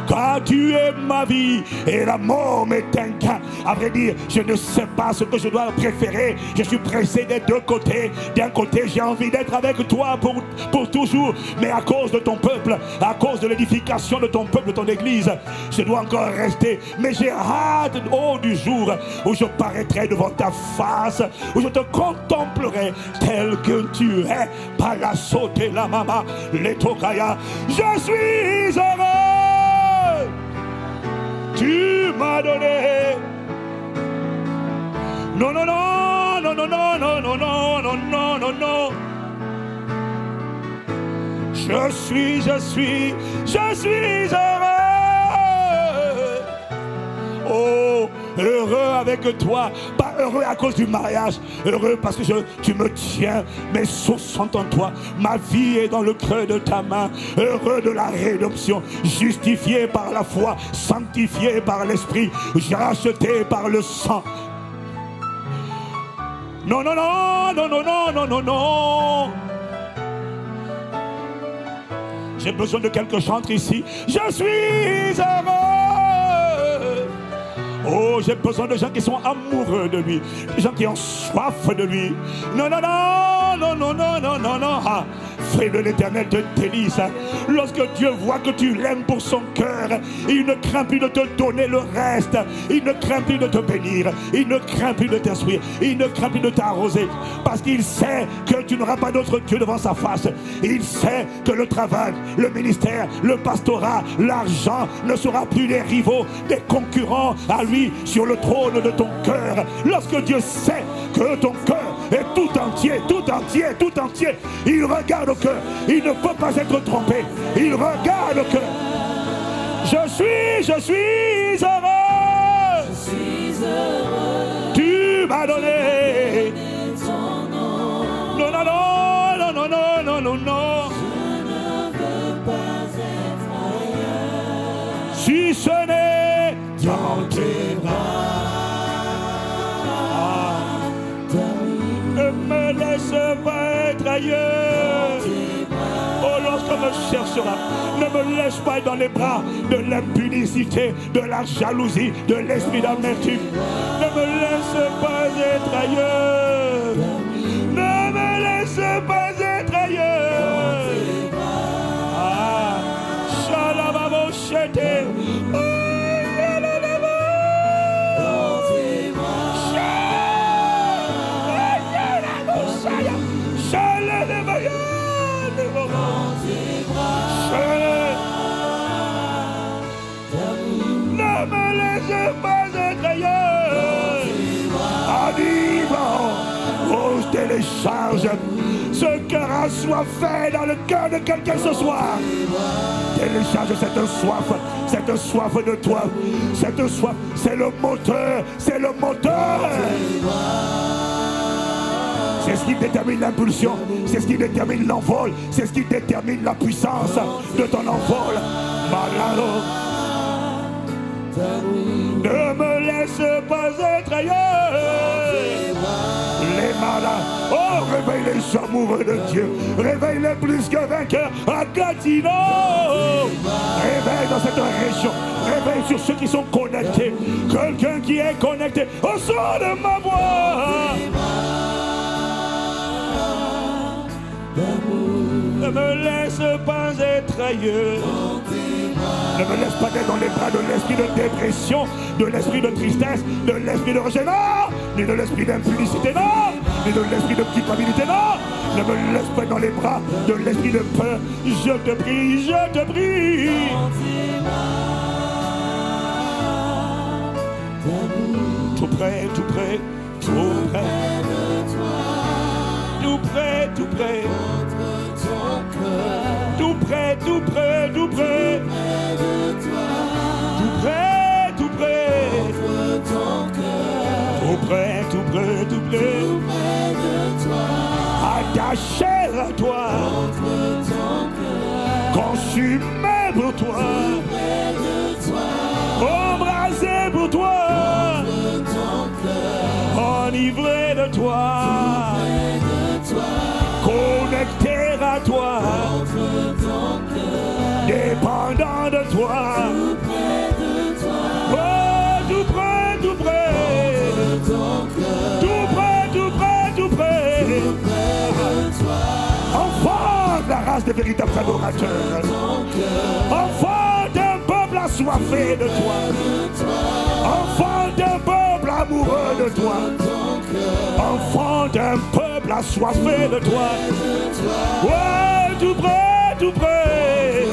Car tu es ma vie et la mort m'est un gain. À vrai dire, je ne sais pas ce que je dois préférer. Je suis pressé des deux côtés. D'un côté, j'ai envie d'être avec toi pour toujours. Mais à cause de ton peuple, à cause de l'édification de ton peuple, de ton église, je dois encore rester. Mais j'ai hâte du jour où je paraîtrai devant ta face, où je te contemplerai tel que tu es. Par la sauter la mama, les tokaya. Je suis heureux. Tu m'as donné. Non, non, non, non, non, non, non, non, non, non, non, non, non. Je suis heureux. Oh, heureux avec toi. Pas heureux à cause du mariage. Heureux parce que tu me tiens. Mes sources sont en toi. Ma vie est dans le creux de ta main. Heureux de la rédemption. Justifié par la foi. Sanctifié par l'esprit. Racheté par le sang. Non, non, non, non, non, non, non, non, non. J'ai besoin de quelques chantres ici. Je suis heureux. Oh, j'ai besoin de gens qui sont amoureux de lui. Des gens qui ont soif de lui. Non, non, non, non, non, non, non, non, non. feu de l'Éternel te délise. Lorsque Dieu voit que tu l'aimes pour son cœur, il ne craint plus de te donner le reste. Il ne craint plus de te bénir. Il ne craint plus de t'instruire. Il ne craint plus de t'arroser. Parce qu'il sait que tu n'auras pas d'autre Dieu devant sa face. Il sait que le travail, le ministère, le pastorat, l'argent ne sera plus des rivaux, des concurrents à lui sur le trône de ton cœur. Lorsque Dieu sait que ton cœur est tout entier, tout entier, tout entier, il regarde au cœur. Il ne peut pas être trompé. Il regarde au cœur. Je suis heureux. Je suis heureux. Tu m'as donné Ton nom. non, non, non, non, non, non, non, non. Je ne veux pas être ailleurs. Si ce n'est dans tes bras. Ne me laisse pas être ailleurs. Oh, lorsqu'on me cherchera, ne me laisse pas être dans les bras de l'impunicité, de la jalousie, de l'esprit d'amertume. Ne me laisse pas être ailleurs. Ne me laisse pas être ailleurs. Ah, Shalababo Shete. Ne me laisse pas être ailleurs. Oh, je télécharge ce cœur assoiffé dans le cœur de quelqu'un ce soir. Télécharge cette soif de toi. Cette soif, c'est le moteur, c'est le moteur. C'est ce qui détermine l'impulsion, c'est ce qui détermine l'envol, c'est ce qui détermine la puissance de ton envol. Malado. Ne me laisse pas être ailleurs. Les malades, oh, réveille les amoureux de Dieu, réveille-les plus que vainqueurs à Gatineau. Réveille dans cette région, réveille sur ceux qui sont connectés. Quelqu'un qui est connecté au son de ma voix. Ne me laisse pas être ailleurs. Ne me laisse pas être dans les bras de l'esprit de dépression, de l'esprit de tristesse, de l'esprit de rejet, non, ni de l'esprit d'impudicité, non, ni de l'esprit de culpabilité, non. Ne me laisse pas être dans les bras de l'esprit de peur. Je te prie, je te prie. Tout près, tout près, tout près. Tout près, tout près. Tout près, tout près, tout près. Tout près, tout près. Tout près, tout près, tout près. Attaché à toi. Consumé pour toi. Embrasé pour toi. Enivré de toi. Connecté à toi, dépendant de toi, oh, tout près, tout près, tout près, tout près, tout près, enfant de la race des véritables adorateurs, enfant d'un peuple assoiffé de toi, enfant d'un peuple amoureux de toi, enfant d'un peuple assoiffé de toi. Ouais, tout près, tout près.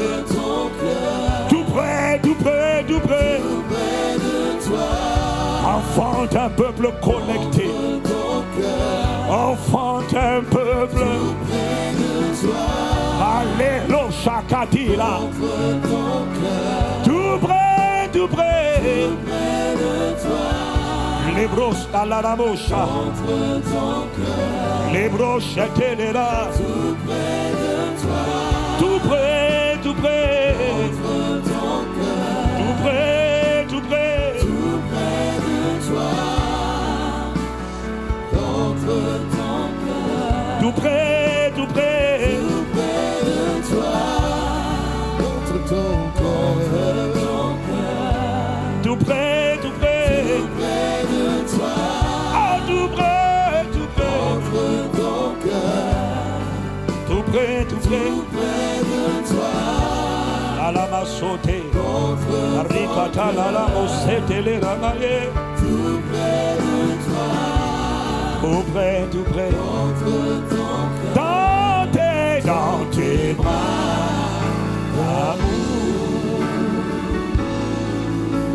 Tout près, tout près, tout près. Enfant d'un peuple connecté. Enfant d'un peuple. Alléluia, Shakatila. Tout près, tout près. Les broches à la ramocha. Les broches étaient là. Tout près de toi. Tout près, tout près. Tout près, tout près. Tout près de toi. Contre ton cœur. Tout près, tout près. Tout près de toi. Contre ton cœur. Tout près, tout près. Tout près de toi. Ah, tout près, tout près. Contre ton cœur. Tout près, tout près. de toi, La lama sauté. contre Ricata la lama sauté les ramaillés. tout près de toi, Tout près, tout près. contre ton cœur, Dans tes bras d'amour.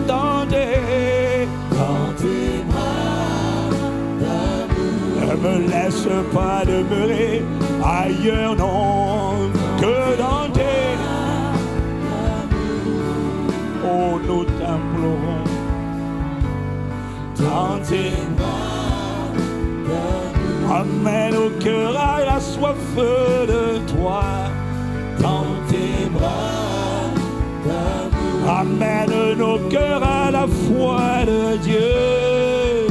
Dans tes bras d'amour, ne me laisse pas demeurer ailleurs, non, que dans tes. Oh, nous t'implorons. Dans tes amène au cœur à la soif de toi. Dans tes bras d'amour. Amène nos cœurs à la foi de Dieu.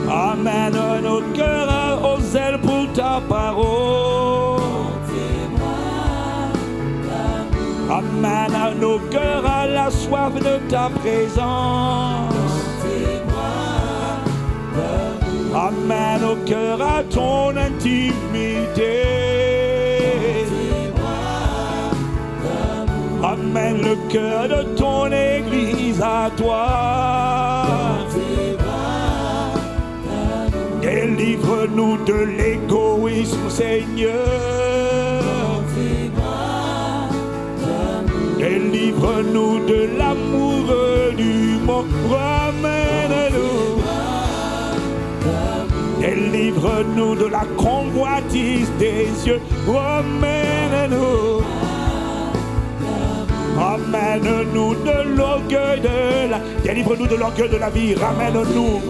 Amène nos cœurs aux ailes pour ta parole. Amène nos cœurs à la soif de ta présence. Amène au cœur à ton intimité. Amène le cœur de ton église à toi. Délivre-nous de l'égoïsme, Seigneur. Délivre-nous de l'amour du monde. Ramène-nous. Délivre-nous de la convoitise des yeux. Ramène-nous. Ramène-nous de l'orgueil de la... Délivre-nous de l'orgueil de la vie. Ramène-nous.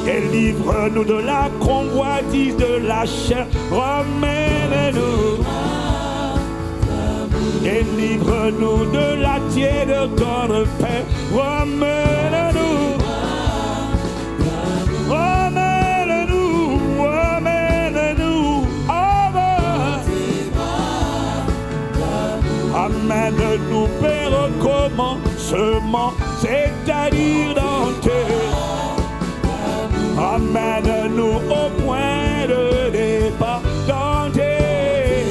Délivre-nous de la convoitise de la chair. Ramène-nous. Délivre-nous de la tiède tendre paix. Ramène-nous. Ramène-nous. Ramène-nous. Amène-nous, Père, au commencement, c'est-à-dire dans tes. Amène-nous au point de départ dans tes.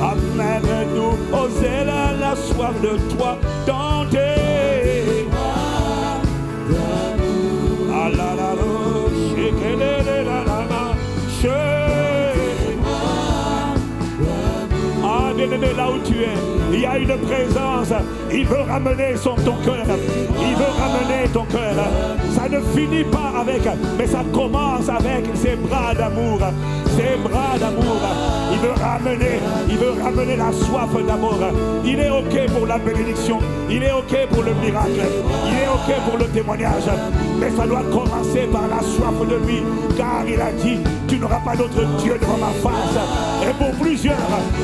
Amène-nous aux ailes à la soif de toi dans tes. Ah la la la, shekele la la la, ah bien-aimé, là où tu es, il y a une présence. Il veut ramener ton cœur. Il veut ramener ton cœur. Ça ne finit pas avec, mais ça commence avec ses bras d'amour. Ses bras d'amour. Il veut ramener la soif d'amour. Il est OK pour la bénédiction. Il est OK pour le miracle. Il est OK pour le témoignage. Mais ça doit commencer par la soif de lui. Car il a dit, tu n'auras pas d'autre Dieu devant ma face. Et pour plusieurs,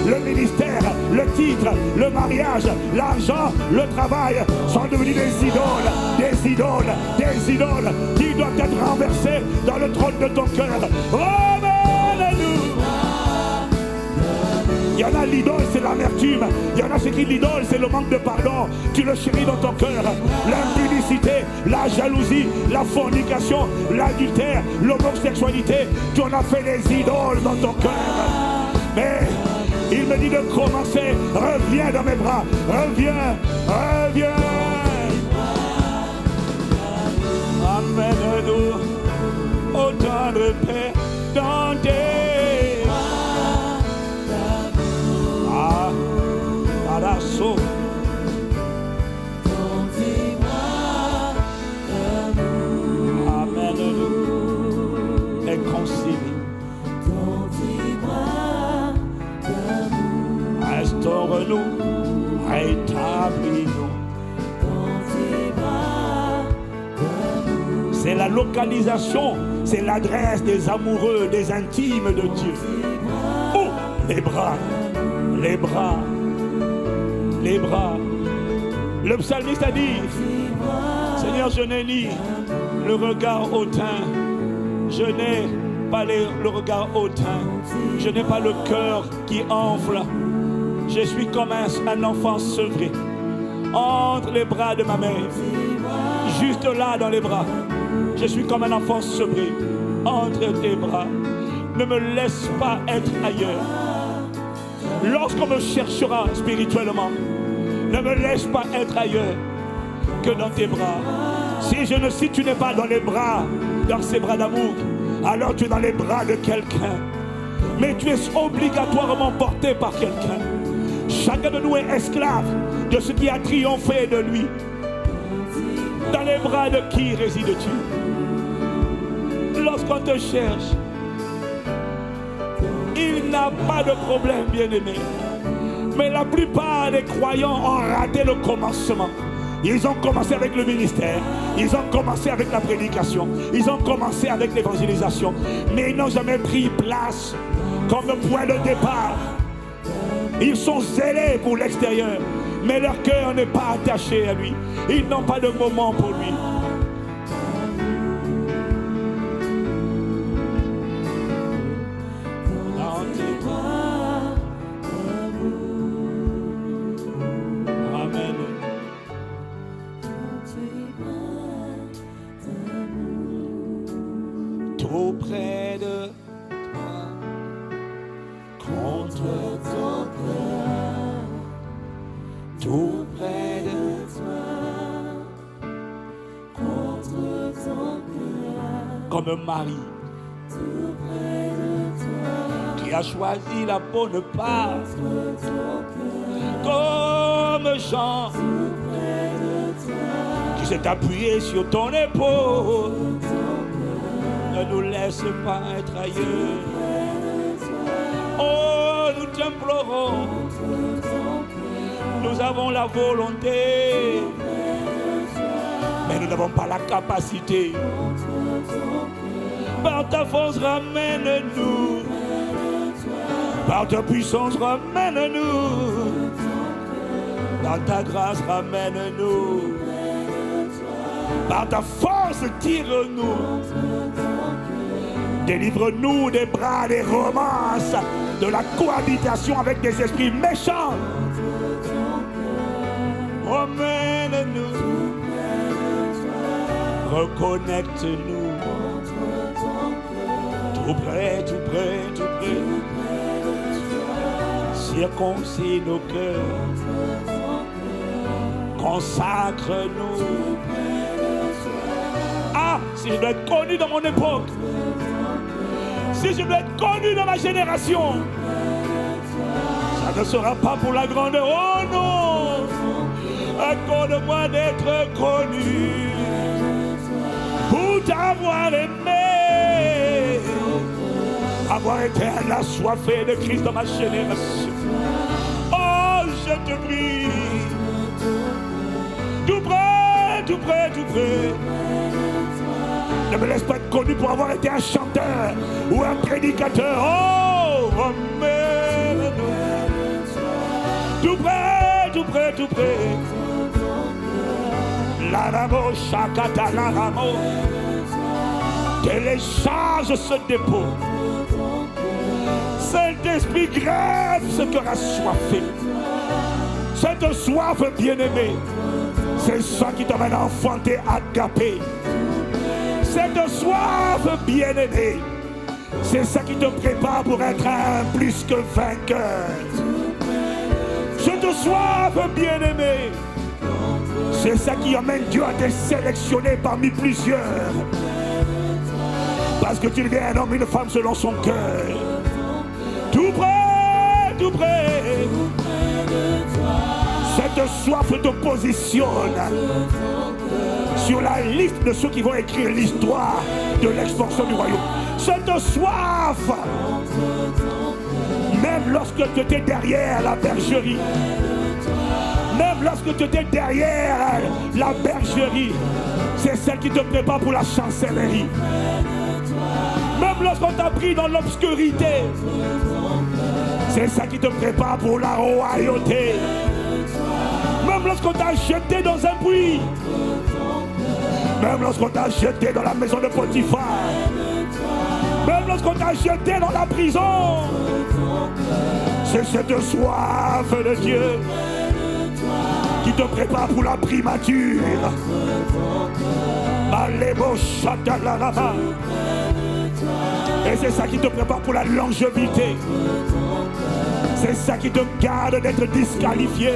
le ministère, le titre, le mariage, l'argent, le travail sont devenus des idoles, des idoles, des idoles qui doivent être renversées dans le trône de ton cœur. Ramène-nous. Il y en a l'idole, c'est l'amertume. Il y en a ceux qui l'idole, c'est le manque de pardon. Tu le chéris dans ton cœur. L'impudicité, la jalousie, la fornication, l'adultère, l'homosexualité. Tu en as fait des idoles dans ton cœur. Mais il me dit de commencer. Reviens dans mes bras. Reviens. Reviens. Amène-nous autant de paix dans tes. Ah, Parasso. Amène-nous et concilie. Restaure-nous, rétablis-nous. C'est la localisation, c'est l'adresse des amoureux, des intimes de Dieu. Oh, les bras, les bras, les bras. Le psalmiste a dit, Seigneur, je n'ai ni le regard hautain, je n'ai pas le regard hautain, je n'ai pas le cœur qui enfle. Je suis comme un enfant sevré entre les bras de ma mère, juste là dans les bras. Je suis comme un enfant sevré entre tes bras. Ne me laisse pas être ailleurs. Lorsqu'on me cherchera spirituellement, ne me laisse pas être ailleurs que dans tes bras. Si tu n'es pas dans ces bras d'amour, alors tu es dans les bras de quelqu'un. Mais tu es obligatoirement porté par quelqu'un. Chacun de nous est esclave de ce qui a triomphé de lui. Dans les bras de qui résides-tu? Lorsqu'on te cherche, il n'a pas de problème, bien-aimé. Mais la plupart des croyants ont raté le commencement. Ils ont commencé avec le ministère, ils ont commencé avec la prédication, ils ont commencé avec l'évangélisation, mais ils n'ont jamais pris place comme point de départ. Ils sont zélés pour l'extérieur, mais leur cœur n'est pas attaché à lui. Ils n'ont pas de moment pour lui. Tout près de toi, contre ton cœur, tout près de toi, contre ton cœur, comme Marie, tout près de toi, qui a choisi la bonne part, comme Jean, tout près de toi, qui s'est appuyé sur ton épaule. Ne nous laisse pas être ailleurs. Oh, nous t'implorons. Nous avons la volonté, mais nous n'avons pas la capacité. Par ta force, ramène-nous. Par ta puissance, ramène-nous. Par ta grâce, ramène-nous. Par ta force, tire-nous. Délivre-nous des bras, des romances, de la cohabitation avec des esprits méchants. Emmène-nous. Reconnecte-nous. Tout près, tout près, tout près. Circoncis nos cœurs. Consacre-nous. Ah, si je dois être connu dans mon époque, si je dois être connu dans ma génération, ça ne sera pas pour la grandeur. Oh non! Accorde-moi d'être connu pour t'avoir aimé, avoir été un assoiffé de Christ dans ma génération. Oh, je te prie, tout près, tout près, tout près. Ne me laisse pas être connu pour avoir été un chanteur ou un prédicateur. Oh, emmène-nous. Tout près, tout près, tout près. La ramo, chakata, la ramo. Télécharge ce dépôt. Saint-Esprit, grève ce cœur assoiffé. Cette soif bien-aimée, c'est ça qui t'amène à enfanter agapé. Cette soif bien-aimée, c'est ça qui te prépare pour être un plus que vainqueur. Cette soif bien-aimée, c'est ça qui amène Dieu à te sélectionner parmi plusieurs. Parce que tu deviens un homme, une femme selon son cœur. Tout près, tout près. Cette soif te positionne sur la liste de ceux qui vont écrire l'histoire de l'expansion du royaume. Cette soif, même lorsque tu étais derrière la bergerie, même lorsque tu étais derrière la bergerie, c'est celle qui te prépare pour la chancellerie. Même lorsqu'on t'a pris dans l'obscurité, c'est ça qui te prépare pour la royauté. Même lorsqu'on t'a jeté dans un puits, même lorsqu'on t'a jeté dans la maison de Potiphar, même lorsqu'on t'a jeté dans la prison, c'est cette soif de Dieu qui te prépare pour la primature. Malebo Shatalaraba. Et c'est ça qui te prépare pour la longévité. C'est ça qui te garde d'être disqualifié.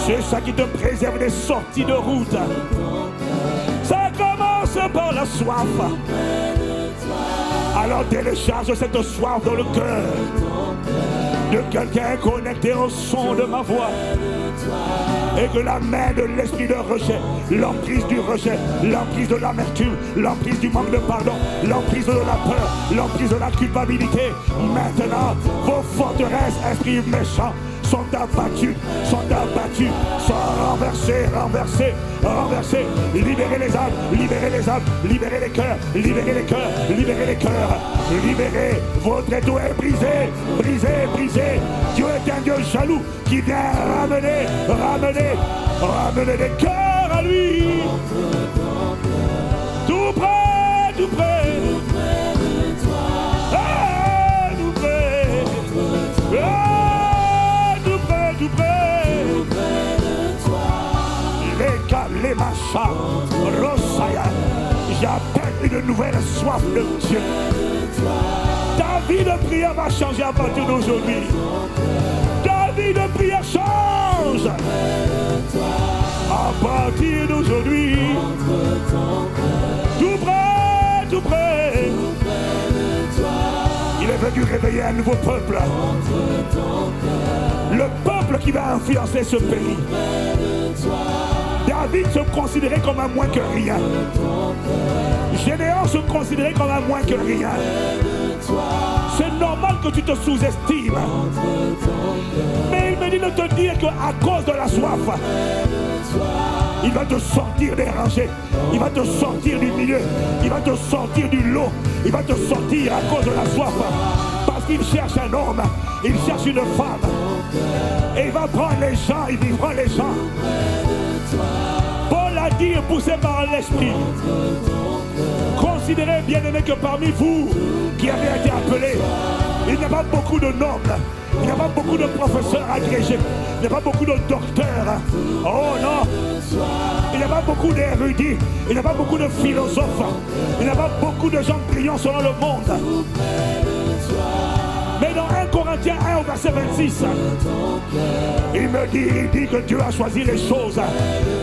C'est ça qui te préserve des sorties de route. Ça commence par la soif. Alors télécharge cette soif dans le cœur de quelqu'un connecté au son de ma voix. Et que la main de l'esprit de rejet, l'emprise du rejet, l'emprise de l'amertume, l'emprise du manque de pardon, l'emprise de la peur, l'emprise de la culpabilité, maintenant vos forteresses, esprits méchants, sont abattus, sont renversés, renversés. Libérez les âmes, libérez les âmes, libérez les cœurs, libérez les cœurs, libérez les cœurs, libérez. Votre étau est brisé, brisé. Dieu est un Dieu jaloux qui vient ramener les cœurs à lui. Tout près, tout près. Ah, tout près. Ah, tout près. Les machins, Rosaya, j'appelle une nouvelle soif de Dieu. Ta vie de prière va changer à partir d'aujourd'hui. Ta vie de prière change à partir d'aujourd'hui. Tout près, tout près. Il est venu réveiller un nouveau peuple. Le peuple qui va influencer ce pays. David se considérait comme un moins que rien. Gédéon se considérait comme un moins que rien. C'est normal que tu te sous-estimes. Mais il me dit de te dire qu'à cause de la soif, il va te sortir dérangé. Il va te sortir du milieu. Il va te sortir du lot. Il va te sortir à cause de la soif. Parce qu'il cherche un homme. Il cherche une femme. Et il va prendre les gens. Il prend les gens. Paul a dit, poussé par l'esprit, considérez bien aimé que parmi vous qui avez été appelés, il n'y a pas beaucoup de nobles, il n'y a pas beaucoup de professeurs agrégés, il n'y a pas beaucoup de docteurs. Oh non, il n'y a pas beaucoup d'érudits, il n'y a pas beaucoup de philosophes, il n'y a pas beaucoup de gens brillants selon le monde. Mais dans 1 Corinthiens 1 au verset 26, il dit que Dieu a choisi les choses.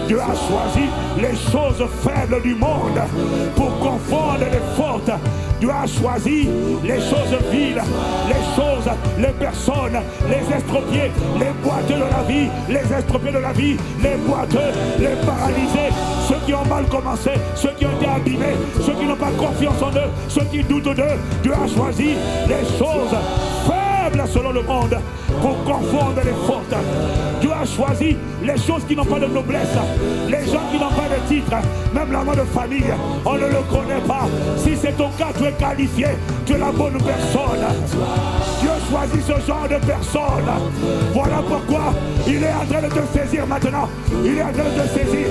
Dieu a choisi les choses faibles du monde pour confondre les fortes. Dieu a choisi les choses viles, les choses, les personnes, les estropiés, les boiteux de la vie, les estropiés de la vie, les boiteux, les paralysés, ceux qui ont mal commencé, ceux qui ont été abîmés, ceux qui n'ont pas confiance en eux, ceux qui doutent d'eux. Dieu a choisi les choses faibles selon le monde pour confondre les fortes. Dieu a choisi les choses qui n'ont pas de noblesse, les gens qui n'ont pas de titre, même la nom de famille, on ne le connaît pas. Si c'est ton cas, tu es qualifié, tu es la bonne personne. Dieu choisit ce genre de personne. Voilà pourquoi il est en train de te saisir maintenant. Il est en train de te saisir.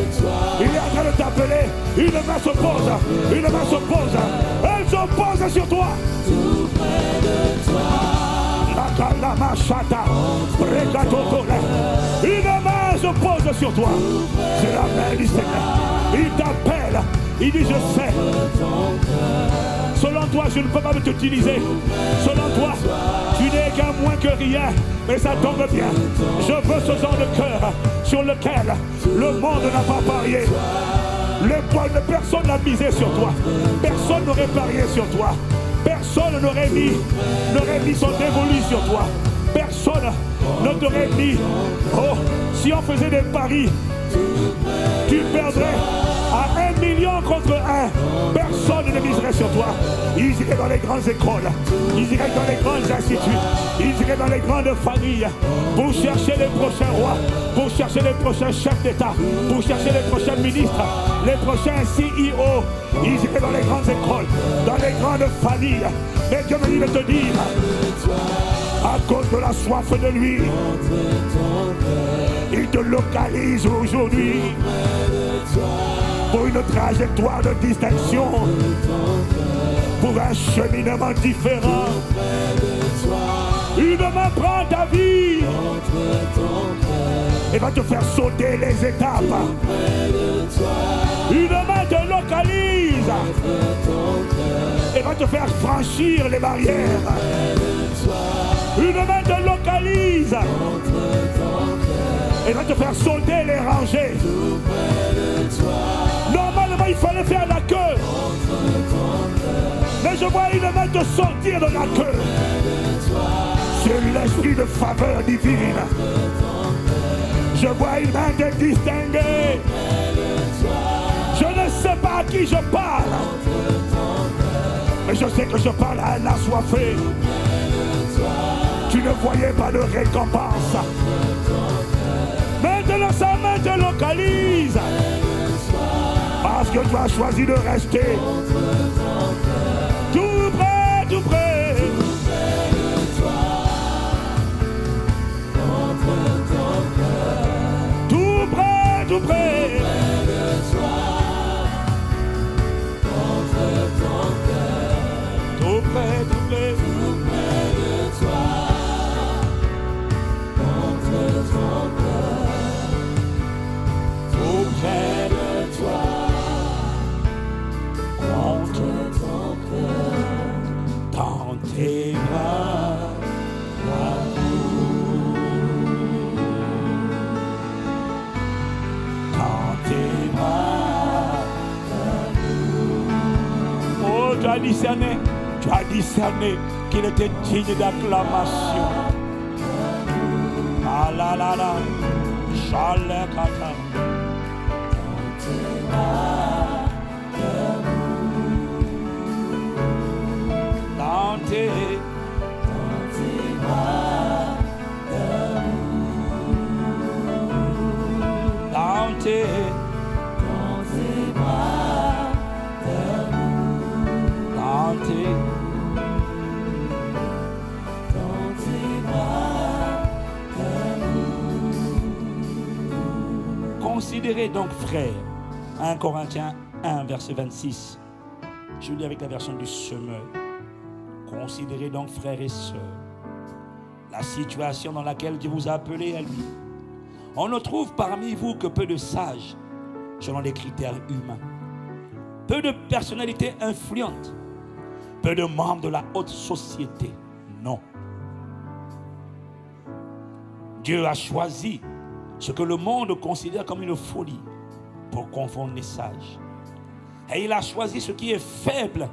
Il est en train de t'appeler. Une main se pose. Une main se pose. Elle se pose sur toi. Tout près de toi. Une main se pose sur toi. C'est la main du Seigneur. Il t'appelle. Il dit, je sais. Selon toi, je ne peux pas t'utiliser. Selon toi, tu n'es qu'un moins que rien. Mais ça tombe bien. Je veux ce genre de cœur sur lequel le monde n'a pas parié. Personne n'a misé sur toi. Personne n'aurait parié sur toi. Personne n'aurait mis son dévolu sur toi. Personne ne t'aurait mis. Oh, si on faisait des paris, tu perdrais à 1 million contre 1. Personne ne miserait sur toi. Ils iraient dans les grandes écoles. Ils iraient dans les grands instituts. Ils iraient dans les grandes familles pour chercher les prochains rois, pour chercher les prochains chefs d'État, pour chercher les prochains ministres, les prochains CEO. Ils iraient dans les grandes écoles, dans les grandes familles. Mais Dieu me dit de te dire, à cause de la soif de lui, il te localise aujourd'hui pour une trajectoire de distinction, pour un cheminement différent. Une main prend ta vie et va te faire sauter les étapes. Une main te localise et va te faire franchir les barrières. Une main te localise et va te faire sauter les rangées. Normalement, il fallait faire la queue. Mais je vois une main te sortir de la queue. C'est l'esprit de faveur divine. Je vois une main te distinguer. Je ne sais pas à qui je parle, mais je sais que je parle à un assoiffé. Tu ne voyais pas de récompense. Maintenant sa main te localise. Parce que tu as choisi de rester. Tout près, tout près. Tout près, tout près. Tout près, tout près. Tout près de toi, contre ton cœur, dans tes bras, dans tes bras. Oh, tu as discerné qu'il était digne d'acclamation. Ah là là là, Chalekata. Dans tes bras d'amour. Dans tes bras d'amour. Dans tes bras d'amour. Considérez donc, frères, 1 Corinthiens 1, verset 26. Je lis avec la version du Semeur. Considérez donc, frères et sœurs, la situation dans laquelle Dieu vous a appelé à lui. On ne trouve parmi vous que peu de sages, selon les critères humains. Peu de personnalités influentes. Peu de membres de la haute société. Non. Dieu a choisi ce que le monde considère comme une folie pour confondre les sages. Et il a choisi ce qui est faible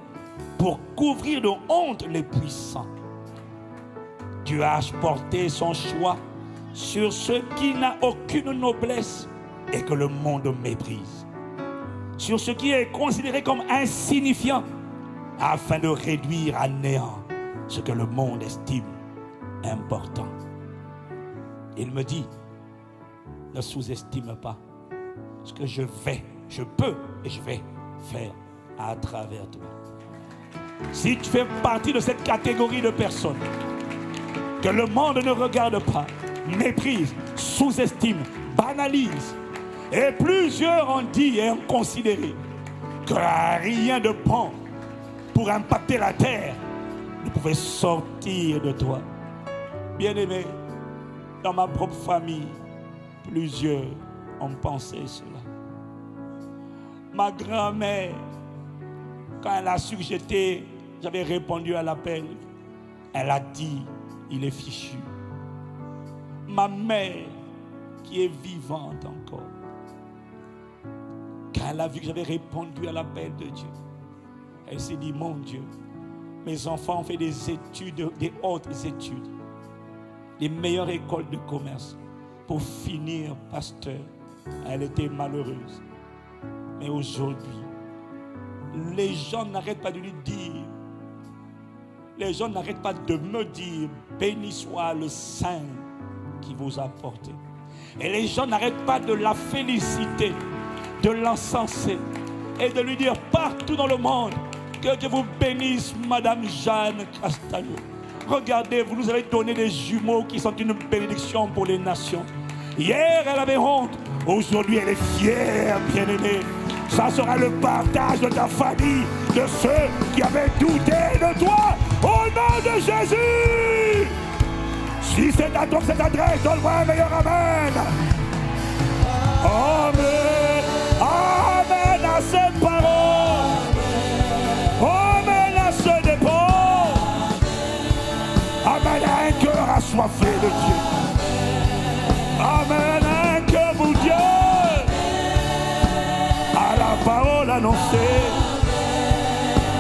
pour couvrir de honte les puissants. Dieu a porté son choix sur ce qui n'a aucune noblesse et que le monde méprise. Sur ce qui est considéré comme insignifiant afin de réduire à néant ce que le monde estime important. Il me dit, ne sous-estime pas ce que je peux et je vais faire à travers toi. Si tu fais partie de cette catégorie de personnes que le monde ne regarde pas, méprise, sous-estime, banalise, et plusieurs ont dit et ont considéré que rien de bon pour impacter la terre ne pouvait sortir de toi. Bien-aimé, dans ma propre famille, plusieurs ont pensé cela. Ma grand-mère, quand elle a su que j'avais répondu à l'appel, elle a dit, il est fichu. Ma mère, qui est vivante encore, quand elle a vu que j'avais répondu à l'appel de Dieu, elle s'est dit, mon Dieu, mes enfants ont fait des études, des hautes études, les meilleures écoles de commerce, pour finir pasteur. Elle était malheureuse. Mais aujourd'hui, les gens n'arrêtent pas de lui dire, les gens n'arrêtent pas de me dire, béni soit le Saint qui vous a porté. Et les gens n'arrêtent pas de la féliciter, de l'encenser et de lui dire partout dans le monde que Dieu vous bénisse, Madame Jeanne Castagno. Regardez, vous nous avez donné des jumeaux qui sont une bénédiction pour les nations. Hier, elle avait honte. Aujourd'hui, elle est fière, bien-aimée. Ça sera le partage de ta famille, de ceux qui avaient douté de toi. Au nom de Jésus! Si c'est à toi cette adresse, donne-moi un meilleur amen. Amen. Amen à ces paroles. Amen à ce dépôt. Amen à un cœur assoiffé de Dieu. Amen à un cœur pour Dieu. À la parole annoncée.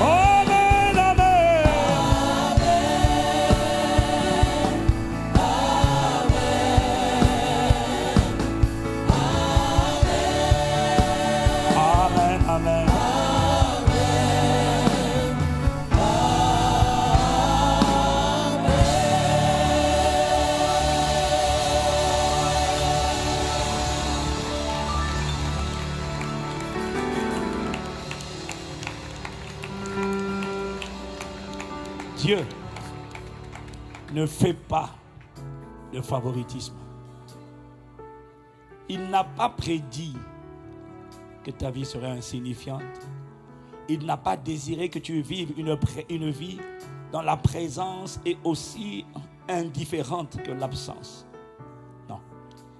Amen, amen. Amen, amen. Dieu ne fait pas de favoritisme. Il n'a pas prédit que ta vie serait insignifiante. Il n'a pas désiré que tu vives une vie dans la présence et aussi indifférente que l'absence. Non.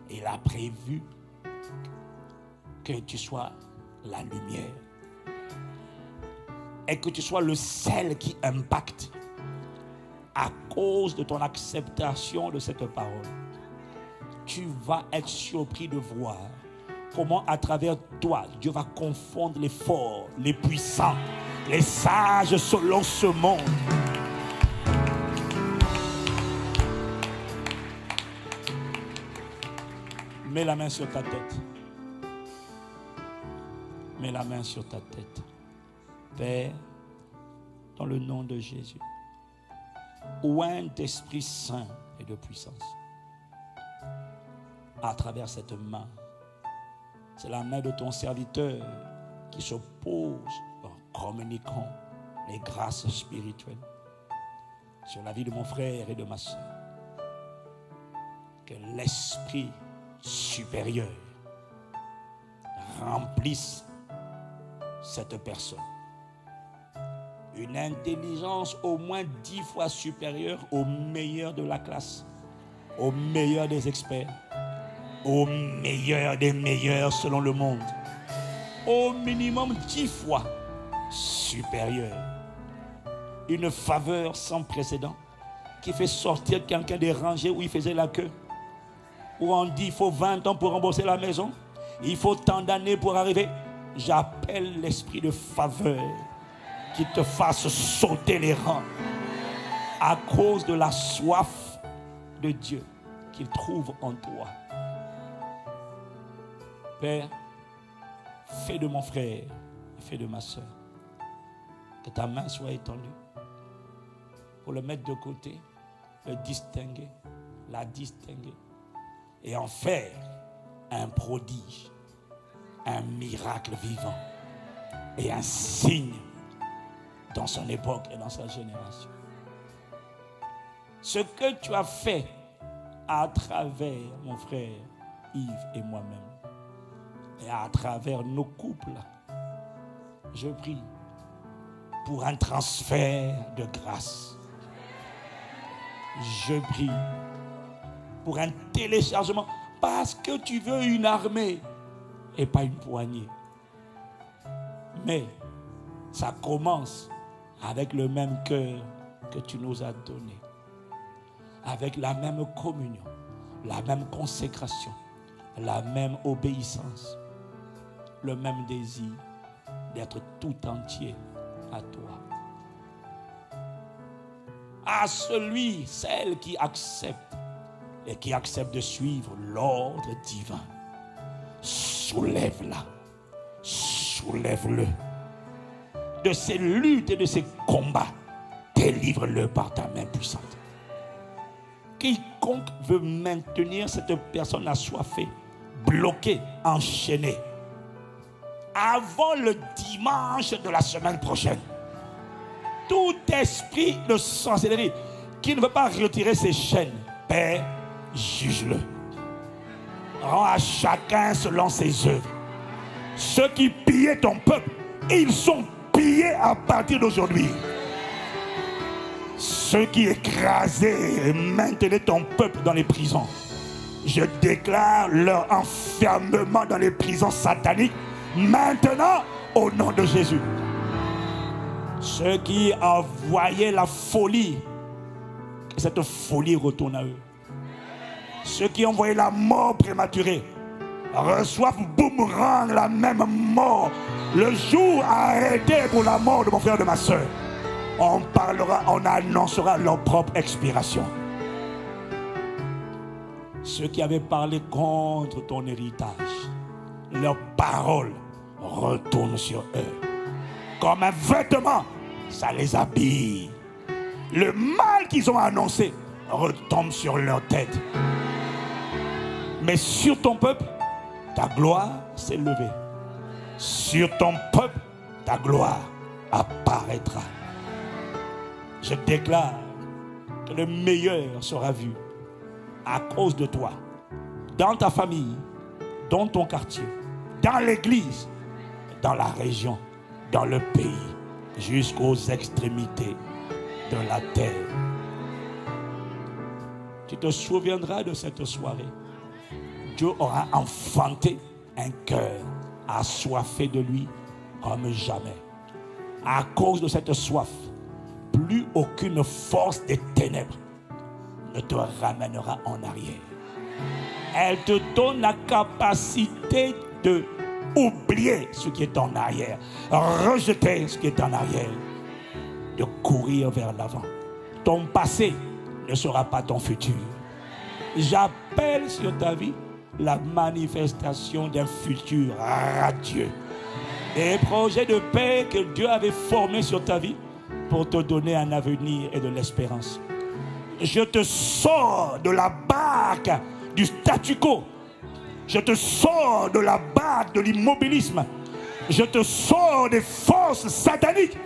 Il a prévu que tu sois la lumière et que tu sois le sel qui impacte. À cause de ton acceptation de cette parole, tu vas être surpris de voir comment à travers toi, Dieu va confondre les forts, les puissants, les sages selon ce monde. Mets la main sur ta tête. Mets la main sur ta tête. Père, dans le nom de Jésus, oint d'Esprit Saint et de puissance à travers cette main. C'est la main de ton serviteur qui se pose en communiquant les grâces spirituelles sur la vie de mon frère et de ma soeur. Que l'Esprit supérieur remplisse cette personne. Une intelligence au moins 10 fois supérieure au meilleur de la classe, au meilleur des experts, au meilleur des meilleurs selon le monde. Au minimum 10 fois supérieure. Une faveur sans précédent qui fait sortir quelqu'un des rangées où il faisait la queue. Où on dit il faut 20 ans pour rembourser la maison. Il faut tant d'années pour arriver. J'appelle l'esprit de faveur qui te fasse sauter les rangs à cause de la soif de Dieu qu'il trouve en toi. Père, fais de mon frère, fais de ma soeur que ta main soit étendue pour le mettre de côté, le distinguer, la distinguer et en faire un prodige, un miracle vivant et un signe dans son époque et dans sa génération. Ce que tu as fait à travers mon frère Yves et moi-même et à travers nos couples, je prie pour un transfert de grâce. Je prie pour un téléchargement parce que tu veux une armée et pas une poignée. Mais ça commence avec le même cœur que tu nous as donné, avec la même communion, la même consécration, la même obéissance, le même désir d'être tout entier à toi. À celui, celle qui accepte et qui accepte de suivre l'ordre divin, soulève-la, soulève-le de ces luttes et de ces combats, délivre-le par ta main puissante. Quiconque veut maintenir cette personne assoiffée, bloquée, enchaînée, avant le dimanche de la semaine prochaine, tout esprit de sorcellerie qui ne veut pas retirer ses chaînes, Père, juge-le. Rends à chacun selon ses œuvres. Ceux qui pillaient ton peuple, ils sont pillés à partir d'aujourd'hui. Ceux qui écrasaient et maintenaient ton peuple dans les prisons, Je déclare leur enfermement dans les prisons sataniques maintenant au nom de Jésus. Ceux qui envoyaient la folie, que cette folie retourne à eux. Ceux qui envoyaient la mort prématurée reçoivent boomerang la même mort. Le jour arrêté pour la mort de mon frère et de ma soeur, on parlera, on annoncera leur propre expiration. Ceux qui avaient parlé contre ton héritage, leurs paroles retournent sur eux. Comme un vêtement, ça les habille. Le mal qu'ils ont annoncé retombe sur leur tête. Mais sur ton peuple, ta gloire s'est levée. Sur ton peuple, ta gloire apparaîtra. Je déclare que le meilleur sera vu à cause de toi, dans ta famille, dans ton quartier, dans l'église, dans la région, dans le pays, jusqu'aux extrémités de la terre. Tu te souviendras de cette soirée. Dieu aura enfanté un cœur assoiffé de lui comme jamais. À cause de cette soif, plus aucune force des ténèbres ne te ramènera en arrière. Elle te donne la capacité de oublier ce qui est en arrière, rejeter ce qui est en arrière, de courir vers l'avant. Ton passé ne sera pas ton futur. J'appelle sur ta vie la manifestation d'un futur radieux. Des projets de paix que Dieu avait formés sur ta vie pour te donner un avenir et de l'espérance. Je te sors de la barque du statu quo. Je te sors de la barque de l'immobilisme. Je te sors des forces sataniques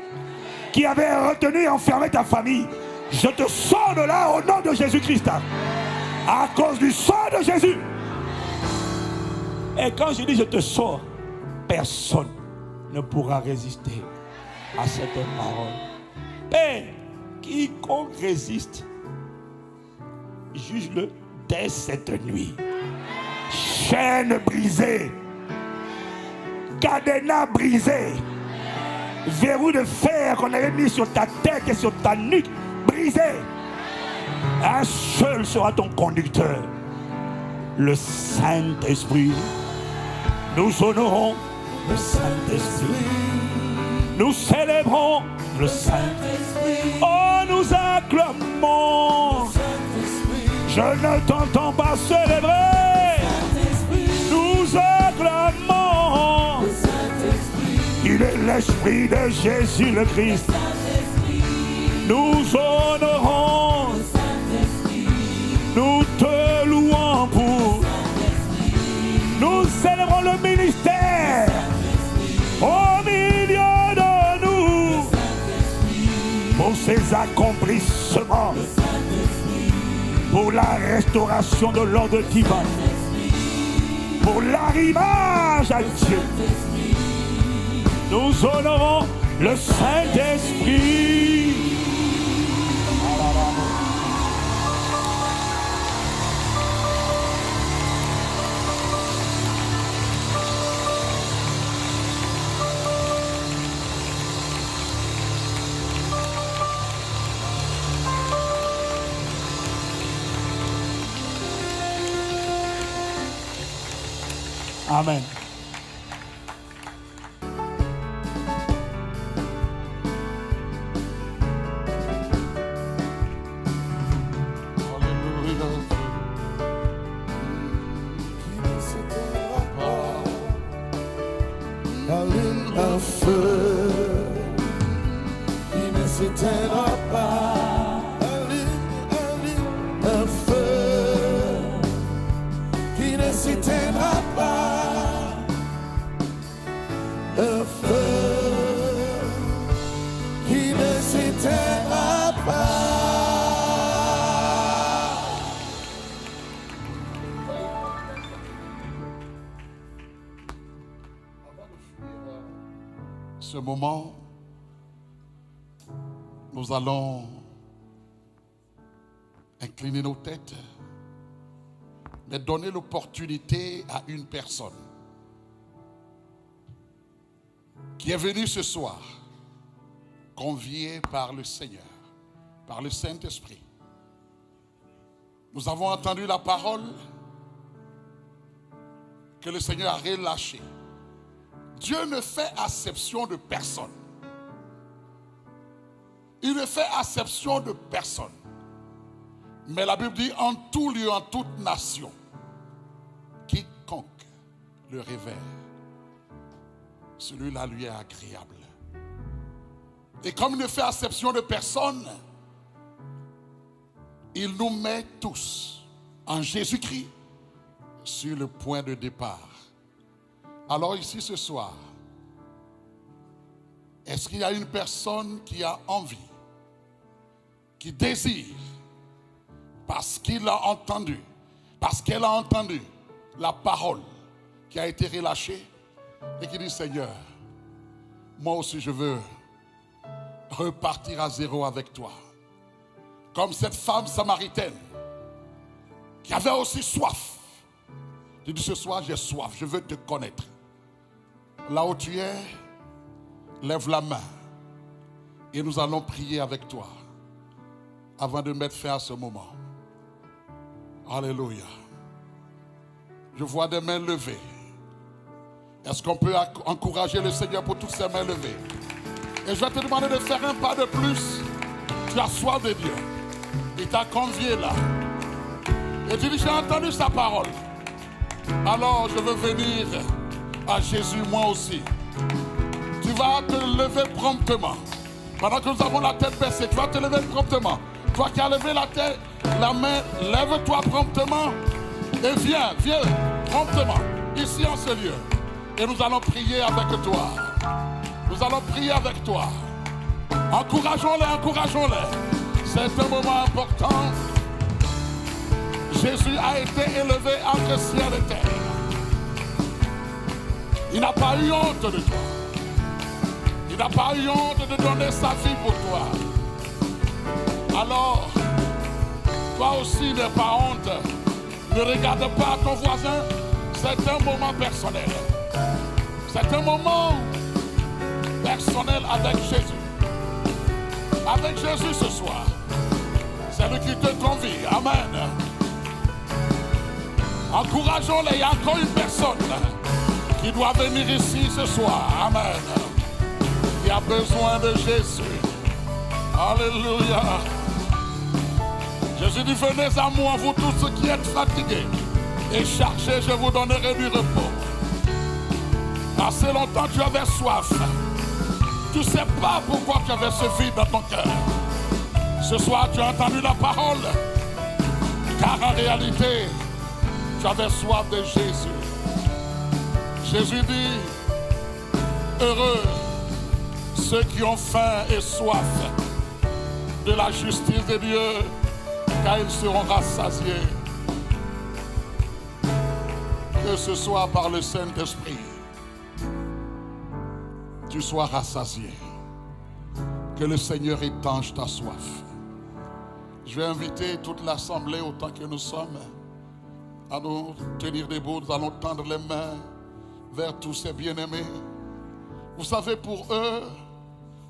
qui avaient retenu et enfermé ta famille. Je te sors de là au nom de Jésus-Christ. À cause du sang de Jésus. Et quand je dis je te sors, personne ne pourra résister à cette parole. Et quiconque résiste, juge-le dès cette nuit. Chaîne brisée, cadenas brisé, verrou de fer qu'on avait mis sur ta tête et sur ta nuque, brisé. Un seul sera ton conducteur, le Saint-Esprit. Nous honorons le Saint-Esprit. Nous célébrons le Saint-Esprit. Oh, nous acclamons. Je ne t'entends pas célébrer. Nous acclamons. Il est l'Esprit de Jésus le Christ. Nous honorons. Nous te louons pour. Nous célébrons le ministère au milieu de nous pour ses accomplissements, pour la restauration de l'ordre divin, pour l'arrivage à Dieu. Nous honorons le Saint-Esprit. Amen. Un feu qui ne s'éteindra pas. Un feu qui ne s'éteindra pas. Un feu qui ne s'éteindra pas. Ce moment, nous allons incliner nos têtes mais donner l'opportunité à une personne qui est venue ce soir, conviée par le Seigneur, par le Saint-Esprit. Nous avons entendu la parole que le Seigneur a relâchée. Dieu ne fait acception de personne. Il ne fait acception de personne. Mais la Bible dit en tout lieu, en toute nation, quiconque le révère, celui-là lui est agréable. Et comme il ne fait acception de personne, il nous met tous en Jésus-Christ sur le point de départ. Alors ici ce soir, est-ce qu'il y a une personne qui a envie, qui désire, parce qu'il a entendu, parce qu'elle a entendu la parole qui a été relâchée et qui dit Seigneur, moi aussi je veux repartir à zéro avec toi. Comme cette femme samaritaine qui avait aussi soif. Tu dis ce soir j'ai soif, je veux te connaître. Là où tu es, lève la main et nous allons prier avec toi avant de mettre fin à ce moment. Alléluia. Je vois des mains levées. Est-ce qu'on peut encourager le Seigneur pour toutes ces mains levées? Et je vais te demander de faire un pas de plus. Tu as soif de Dieu. Il t'a convié là. Et tu dis, j'ai entendu sa parole. Alors je veux venir à Jésus moi aussi. Tu vas te lever promptement. Pendant que nous avons la tête baissée, tu vas te lever promptement. Toi qui as levé la tête, la main, lève-toi promptement. Et viens promptement, ici en ce lieu. Et nous allons prier avec toi. Nous allons prier avec toi. Encourageons-les. C'est un moment important. Jésus a été élevé entre ciel et terre. Il n'a pas eu honte de toi. Il n'a pas eu honte de donner sa vie pour toi. Alors, toi aussi n'aie pas honte. Ne regarde pas ton voisin. C'est un moment personnel. C'est un moment personnel avec Jésus. Avec Jésus ce soir. C'est lui qui te convie. Amen. Encourageons-les. Il y a encore une personne qui doit venir ici ce soir. Amen. Il a besoin de Jésus. Alléluia. Jésus dit, venez à moi, vous tous ceux qui êtes fatigués et chargés, je vous donnerai du repos. Assez longtemps tu avais soif. Tu ne sais pas pourquoi tu avais ce vide dans ton cœur. Ce soir tu as entendu la parole. Car en réalité, tu avais soif de Jésus. Jésus dit, heureux ceux qui ont faim et soif de la justice de Dieu, car ils seront rassasiés. Que ce soit par le Saint-Esprit, tu sois rassasié. Que le Seigneur étanche ta soif. Je vais inviter toute l'assemblée, autant que nous sommes, à nous tenir debout. Nous allons tendre les mains vers tous ces bien-aimés. Vous savez, pour eux,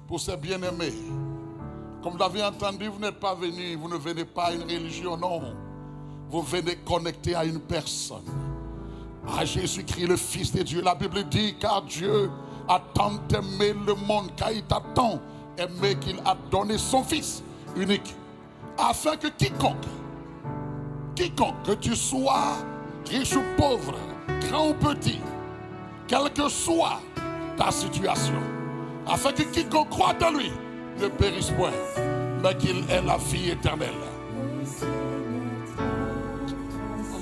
pour ces bien-aimés, comme vous l'avez entendu, vous n'êtes pas venus, vous ne venez pas à une religion, non. Vous venez connecter à une personne, à Jésus-Christ, le Fils de Dieu. La Bible dit, car Dieu a tant aimé le monde, car il t'a tant aimé qu'il a donné son Fils unique, afin que quiconque, que tu sois riche ou pauvre, grand ou petit, quelle que soit ta situation, afin que quiconque croit en lui ne périsse point, mais qu'il ait la vie éternelle.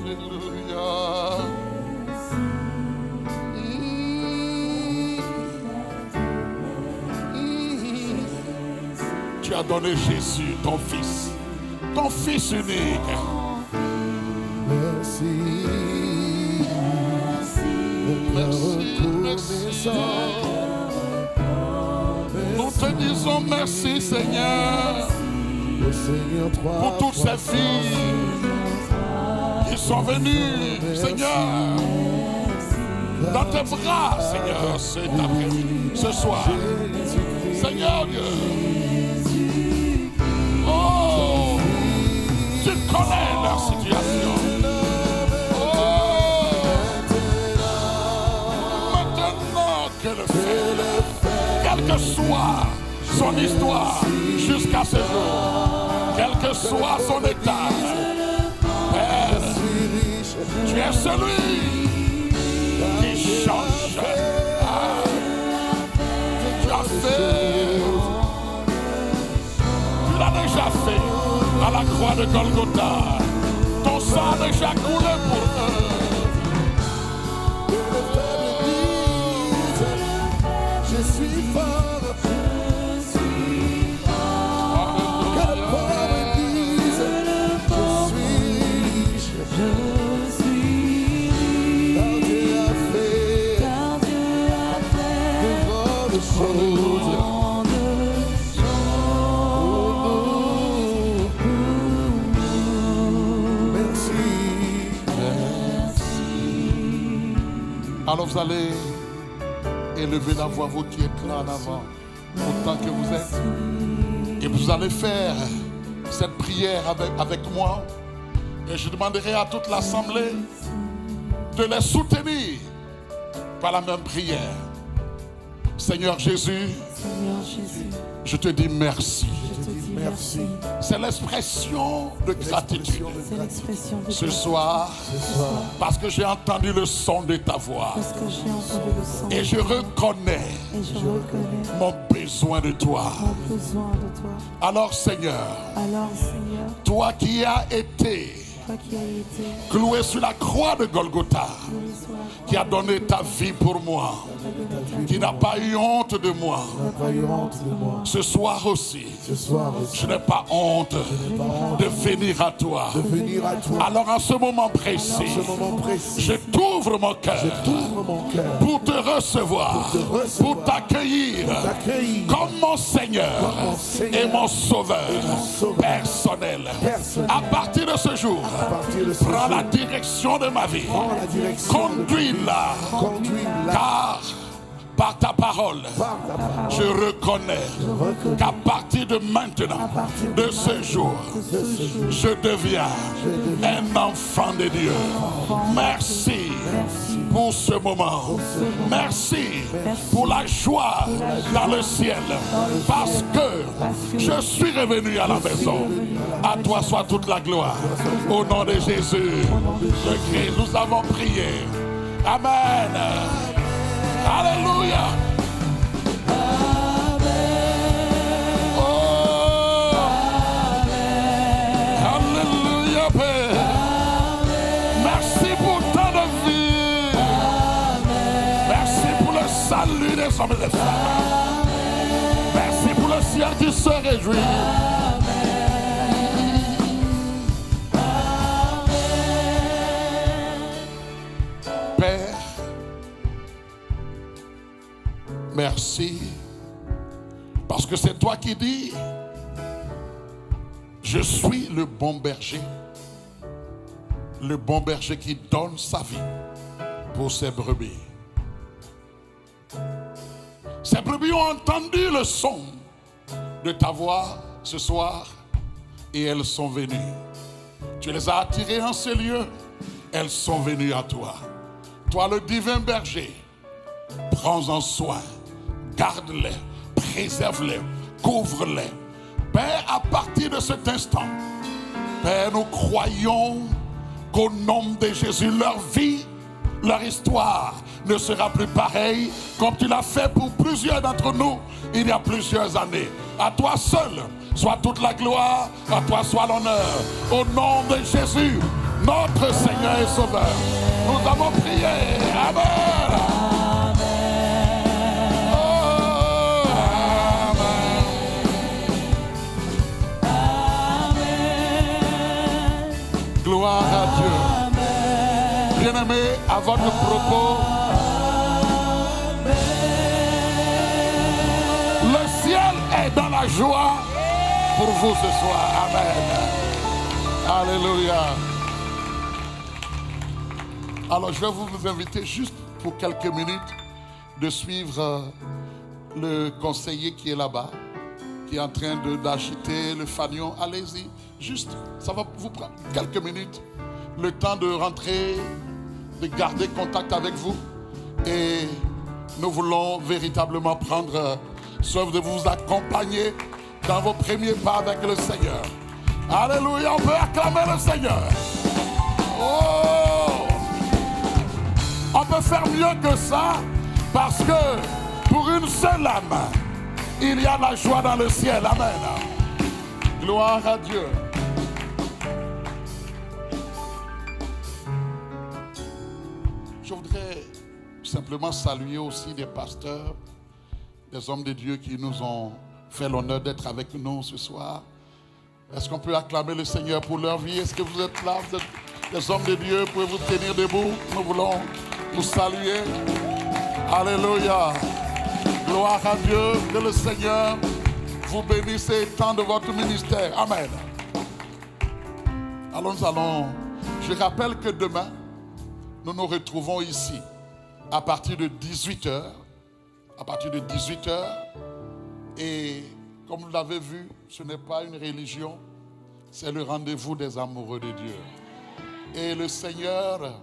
Alléluia. Tu as donné Jésus, ton Fils unique. Merci. Merci. Nous te disons merci, Seigneur, Le Seigneur pour toutes ces filles qui sont venus, Seigneur, dans tes bras, Seigneur, ce soir. Seigneur Dieu, oh, tu connais leur situation. Oh, maintenant que le fait, quelle que soit son histoire jusqu'à ce jour, quel que soit son état, Père, tu es celui qui change. Tu as fait, tu l'as déjà fait à la croix de Golgotha. Ton sang a déjà coulé pour eux. Je suis fort. Alors vous allez élever la voix, vous qui êtes là en avant, autant que vous êtes. Et vous allez faire cette prière avec moi. Et je demanderai à toute l'assemblée de les soutenir par la même prière. Seigneur Jésus, je te dis merci. Merci. C'est l'expression de gratitude. Ce soir, parce que j'ai entendu le son de ta voix. Et je reconnais mon besoin de toi. Alors Seigneur, toi qui as été cloué sur la croix de Golgotha, qui a donné ta vie pour moi, qui n'a pas eu honte de moi. Ce soir aussi, je n'ai pas honte de venir à toi. Alors en ce moment précis, je t'ouvre mon cœur pour te recevoir, pour t'accueillir comme mon Seigneur et mon Sauveur personnel. À partir de ce jour, prends la direction de ma vie. Conduis-la, car par ta parole, je reconnais qu'à partir de maintenant, de ce jour, je deviens un enfant de Dieu. Merci pour ce moment. Merci pour la joie dans le ciel, parce que je suis revenu à la maison. À toi soit toute la gloire. Au nom de Jésus, le Christ, nous avons prié. Amen. Alléluia. Oh, alléluia, Père. Merci pour tant de vie. Merci pour le salut des hommes et des femmes. Merci pour le ciel qui se réjouit. Père, merci, parce que c'est toi qui dis, je suis le bon berger qui donne sa vie pour ses brebis. Ces brebis ont entendu le son de ta voix ce soir et elles sont venues. Tu les as attirées en ce lieu, elles sont venues à toi. Toi le divin berger, prends-en soin. Garde-les, préserve-les, couvre-les. Père, à partir de cet instant, Père, nous croyons qu'au nom de Jésus, leur vie, leur histoire ne sera plus pareille comme tu l'as fait pour plusieurs d'entre nous il y a plusieurs années. À toi seul soit toute la gloire, à toi soit l'honneur. Au nom de Jésus, notre Seigneur et Sauveur, nous avons prié. Amen. Gloire à Dieu. Bien-aimé, à votre propos, le ciel est dans la joie pour vous ce soir. Amen. Alléluia. Alors je vais vous inviter juste pour quelques minutes de suivre le conseiller qui est là-bas, qui est en train d'agiter le fanion. Allez-y, juste, ça va vous prendre quelques minutes, le temps de rentrer, de garder contact avec vous. Et nous voulons véritablement prendre soin de vous accompagner dans vos premiers pas avec le Seigneur. Alléluia, on peut acclamer le Seigneur. Oh! On peut faire mieux que ça, parce que pour une seule âme, il y a la joie dans le ciel. Amen. Gloire à Dieu. Je voudrais simplement saluer aussi des pasteurs, des hommes de Dieu qui nous ont fait l'honneur d'être avec nous ce soir. Est-ce qu'on peut acclamer le Seigneur pour leur vie? Est-ce que vous êtes là? Vous êtes des hommes de Dieu, pouvez-vous tenir debout? Nous voulons vous saluer. Alléluia. Gloire à Dieu. Que le Seigneur vous bénisse et étende votre ministère. Amen. Allons. Je rappelle que demain, nous nous retrouvons ici à partir de 18h. À partir de 18h. Et comme vous l'avez vu, ce n'est pas une religion, c'est le rendez-vous des amoureux de Dieu. Et le Seigneur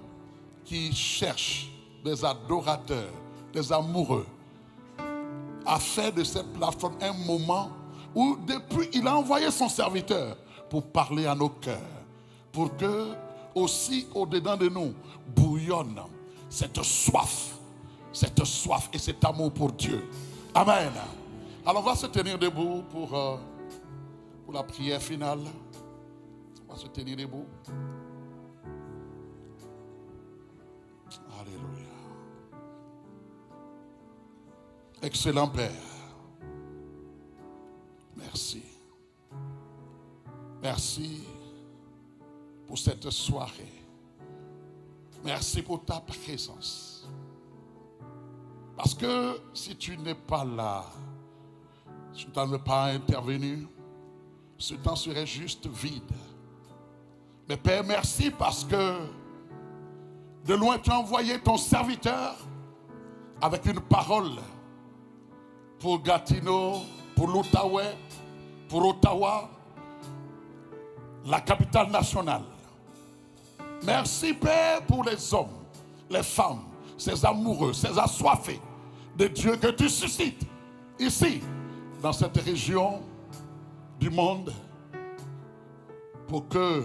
qui cherche des adorateurs, des amoureux, a fait de cette plateforme un moment où depuis il a envoyé son serviteur pour parler à nos cœurs, pour que aussi au-dedans de nous bouillonne cette soif et cet amour pour Dieu. Amen. Alors on va se tenir debout pour la prière finale. On va se tenir debout. Alléluia. Excellent Père. Merci. Merci pour cette soirée. Merci pour ta présence. Parce que si tu n'es pas là, si tu n'es pas intervenu, ce temps serait juste vide. Mais Père, merci parce que de loin tu as envoyé ton serviteur avec une parole pour Gatineau, pour l'Outaouais, pour Ottawa, la capitale nationale. Merci Père pour les hommes, les femmes, ces amoureux, ces assoiffés de Dieu que tu suscites ici, dans cette région du monde, pour que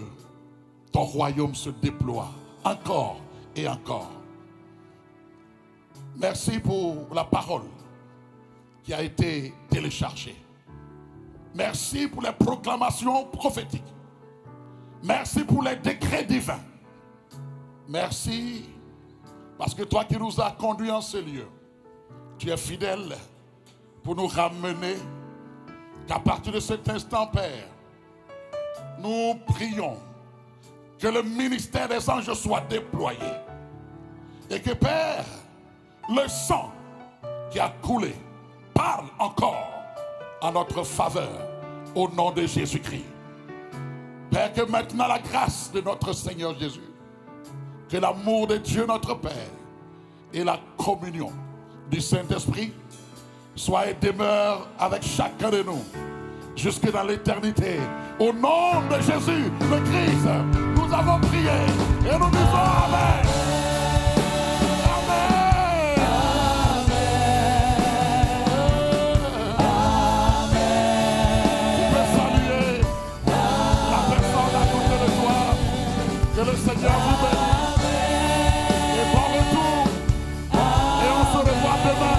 ton royaume se déploie encore et encore. Merci pour la parole qui a été téléchargée. Merci pour les proclamations prophétiques. Merci pour les décrets divins. Merci parce que toi qui nous as conduits en ce lieu, tu es fidèle pour nous ramener qu'à partir de cet instant, Père, nous prions que le ministère des anges soit déployé et que, Père, le sang qui a coulé parle encore en notre faveur au nom de Jésus-Christ. Père, que maintenant la grâce de notre Seigneur Jésus, que l'amour de Dieu notre Père et la communion du Saint-Esprit soient et demeurent avec chacun de nous jusque dans l'éternité. Au nom de Jésus le Christ, nous avons prié et nous disons Amen. Que le Seigneur vous bénisse. Et bon retour. Et on se revoit demain.